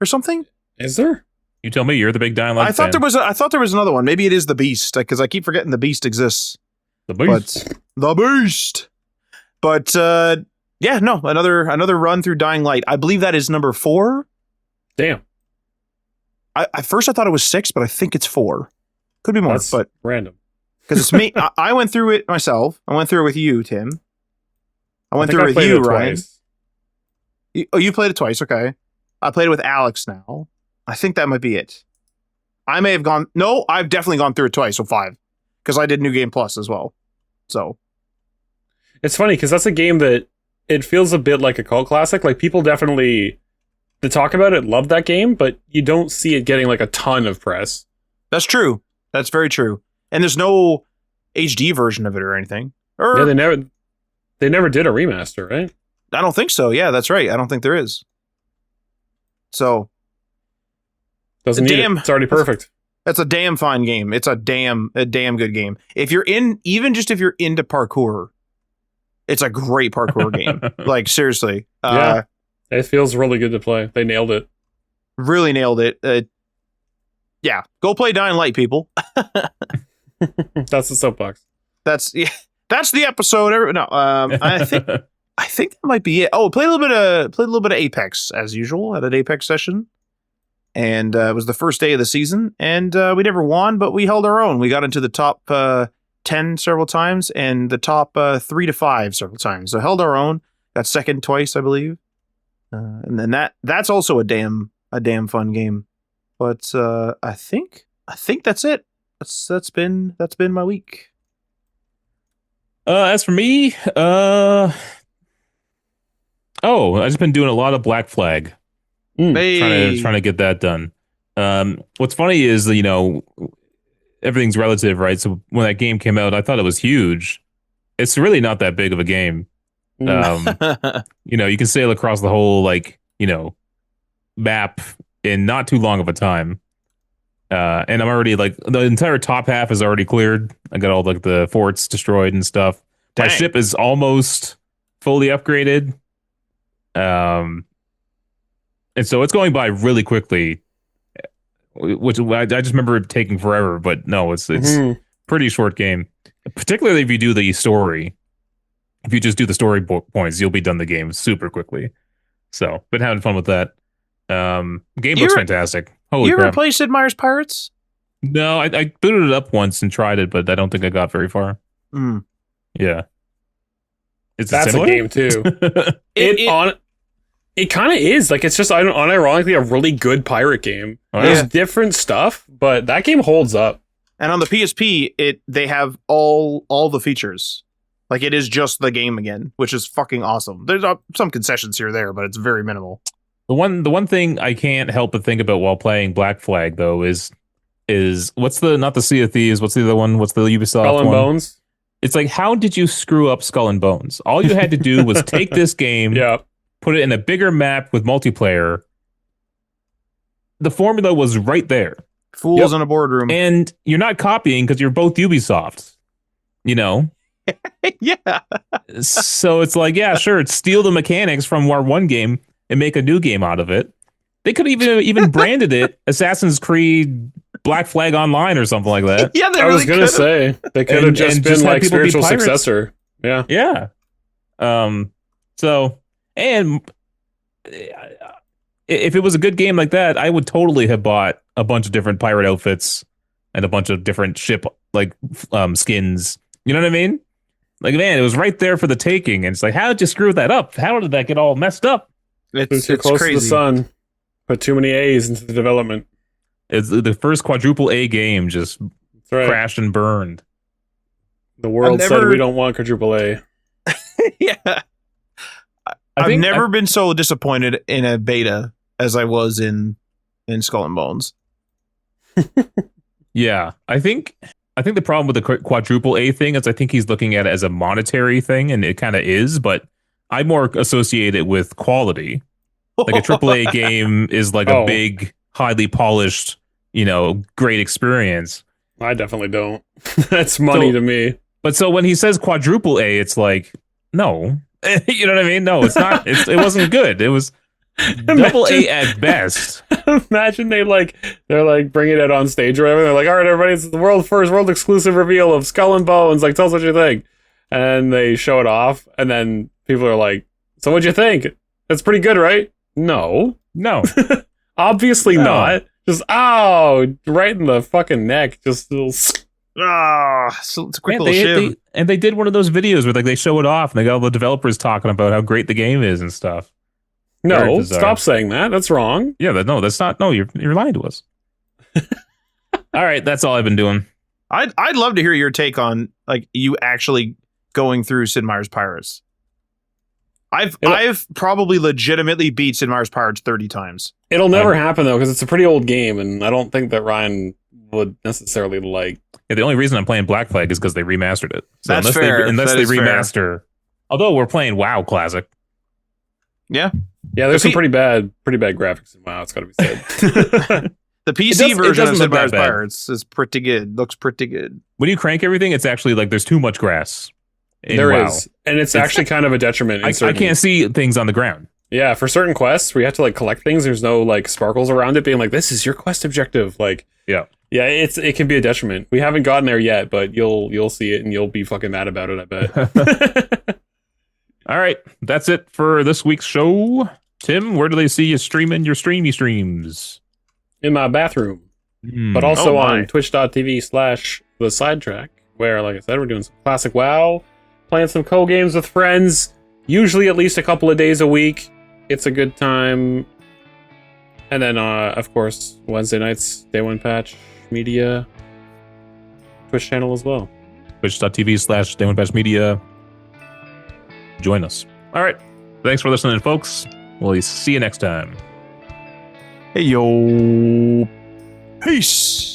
Or something? Is there? You tell me. You're the big Dying Light I thought there was another one. Maybe it is the Beast, because I keep forgetting the Beast exists. The Beast. The Beast. But yeah, no, another run through Dying Light. I believe that is number 4. Damn. At first I thought it was 6, but I think it's 4. Could be more, but random. Because it's me. I went through it myself. I went through it with you, Tim. I went through it with you, Ryan. You played it twice. Okay. I played it with Alex now. I think that might be it. I may have gone... No, I've definitely gone through it twice, so 5. Because I did New Game Plus as well. So... It's funny, because that's a game that it feels a bit like a cult classic. Like, people definitely... that talk about it love that game, but you don't see it getting, like, a ton of press. That's true. That's very true. And there's no HD version of it or anything. Yeah, they never did a remaster, right? I don't think so. Yeah, that's right. I don't think there is. So... Doesn't need it. It's already perfect. That's a damn fine game. It's a damn good game. If you're if you're into parkour, it's a great parkour game. Like seriously. Yeah. It feels really good to play. They nailed it. Really nailed it. Yeah. Go play Dying Light, people. That's the soapbox. That's the episode. No, I think that might be it. Oh, played a little bit of Apex as usual at an Apex session. And it was the first day of the season, and we never won, but we held our own. We got into the top 10 several times, and the top 3 to 5 several times. So held our own. Got second twice, I believe. And then that's also a damn fun game. But I think that's it. That's been my week. As for me, I've just been doing a lot of Black Flag. Hey. Trying to get that done. What's funny is, you know, everything's relative, right? So when that game came out, I thought it was huge. It's really not that big of a game. You know, you can sail across the whole, like, you know, map in not too long of a time. And I'm already, like, the entire top half is already cleared. I got all, like, the forts destroyed and stuff. Dang. My ship is almost fully upgraded. And so it's going by really quickly, which I just remember it taking forever. But no, it's pretty short game. Particularly if you do the story. If you just do the story points, you'll be done the game super quickly. So, been having fun with that. Game looks fantastic. Holy crap! You ever play Sid Meier's Pirates? No, I booted it up once and tried it, but I don't think I got very far. Yeah, that's similar? A game too. It kind of is. Like, it's just unironically a really good pirate game. There's different stuff, but that game holds up. And on the PSP, they have all the features. Like, it is just the game again, which is fucking awesome. There's some concessions here or there, but it's very minimal. The one thing I can't help but think about while playing Black Flag, though, is what's not the Sea of Thieves? What's the other one? What's the Ubisoft Skull and one? Bones? It's like, how did you screw up Skull and Bones? All you had to do was take this game. Yeah. put it in a bigger map with multiplayer. The formula was right there. Fools in a boardroom. And you're not copying because you're both Ubisoft, you know? Yeah. So it's like, yeah, sure, steal the mechanics from our one game and make a new game out of it. They could even branded it Assassin's Creed Black Flag Online or something like that. Yeah, I was gonna say they could have just been like spiritual successor. Yeah. Yeah. So, and if it was a good game like that, I would totally have bought a bunch of different pirate outfits and a bunch of different ship like skins. You know what I mean? Like, man, it was right there for the taking. And it's like, how did you screw that up? How did that get all messed up? It's close crazy. To the sun. Put too many A's into the development. It's the first quadruple A game just crashed and burned. The world said we don't want quadruple A. Yeah. I've never been so disappointed in a beta as I was in Skull and Bones. Yeah, I think the problem with the quadruple A thing is I think he's looking at it as a monetary thing, and it kind of is, but I more associate it with quality. Like a triple A game is like a big, highly polished, great experience. I definitely don't. That's money to me. But so when he says quadruple A, it's like, no. You know what I mean? No, it's not. It wasn't good. It was double A at best. Imagine they're bringing it on stage or whatever. They're like, all right, everybody, it's the world exclusive reveal of Skull and Bones. Like, tell us what you think. And they show it off, and then people are like, so what'd you think? That's pretty good, right? No. Obviously not. Just, right in the fucking neck. Just a little... so it's a quick little shiv. They did one of those videos where they show it off and they got all the developers talking about how great the game is and stuff. No, stop saying that. That's wrong. Yeah, that's not. No, you're lying to us. All right, that's all I've been doing. I'd love to hear your take on like you actually going through Sid Meier's Pirates. I've probably legitimately beat Sid Meier's Pirates 30 times. It'll never happen though because it's a pretty old game, and I don't think that Ryan would necessarily like. Yeah, the only reason I'm playing Black Flag is because they remastered it. So that's fair. Unless they remaster, fair. Although we're playing WoW Classic. Yeah. Yeah, there's some pretty bad graphics in WoW. It's got to be said. The PC version of Sid Meier's Pirates is pretty good. Looks pretty good. When you crank everything, it's actually like there's too much grass. There is, and it's actually kind of a detriment. I can't see things on the ground. Yeah, for certain quests, where you have to like collect things. There's no like sparkles around it, being like, "This is your quest objective." Like, yeah, it can be a detriment. We haven't gotten there yet, but you'll see it and you'll be fucking mad about it. I bet. All right, that's it for this week's show. Tim, where do they see you streaming your streams? In my bathroom, but also on twitch.tv/the sidetrack, where, like I said, we're doing some classic WoW, playing some co-games with friends, usually at least a couple of days a week. It's a good time. And then, of course, Wednesday nights, Day One Patch Media Twitch channel as well. Twitch.tv/Day One Patch Media. Join us. All right. Thanks for listening, folks. We'll see you next time. Hey, yo. Peace.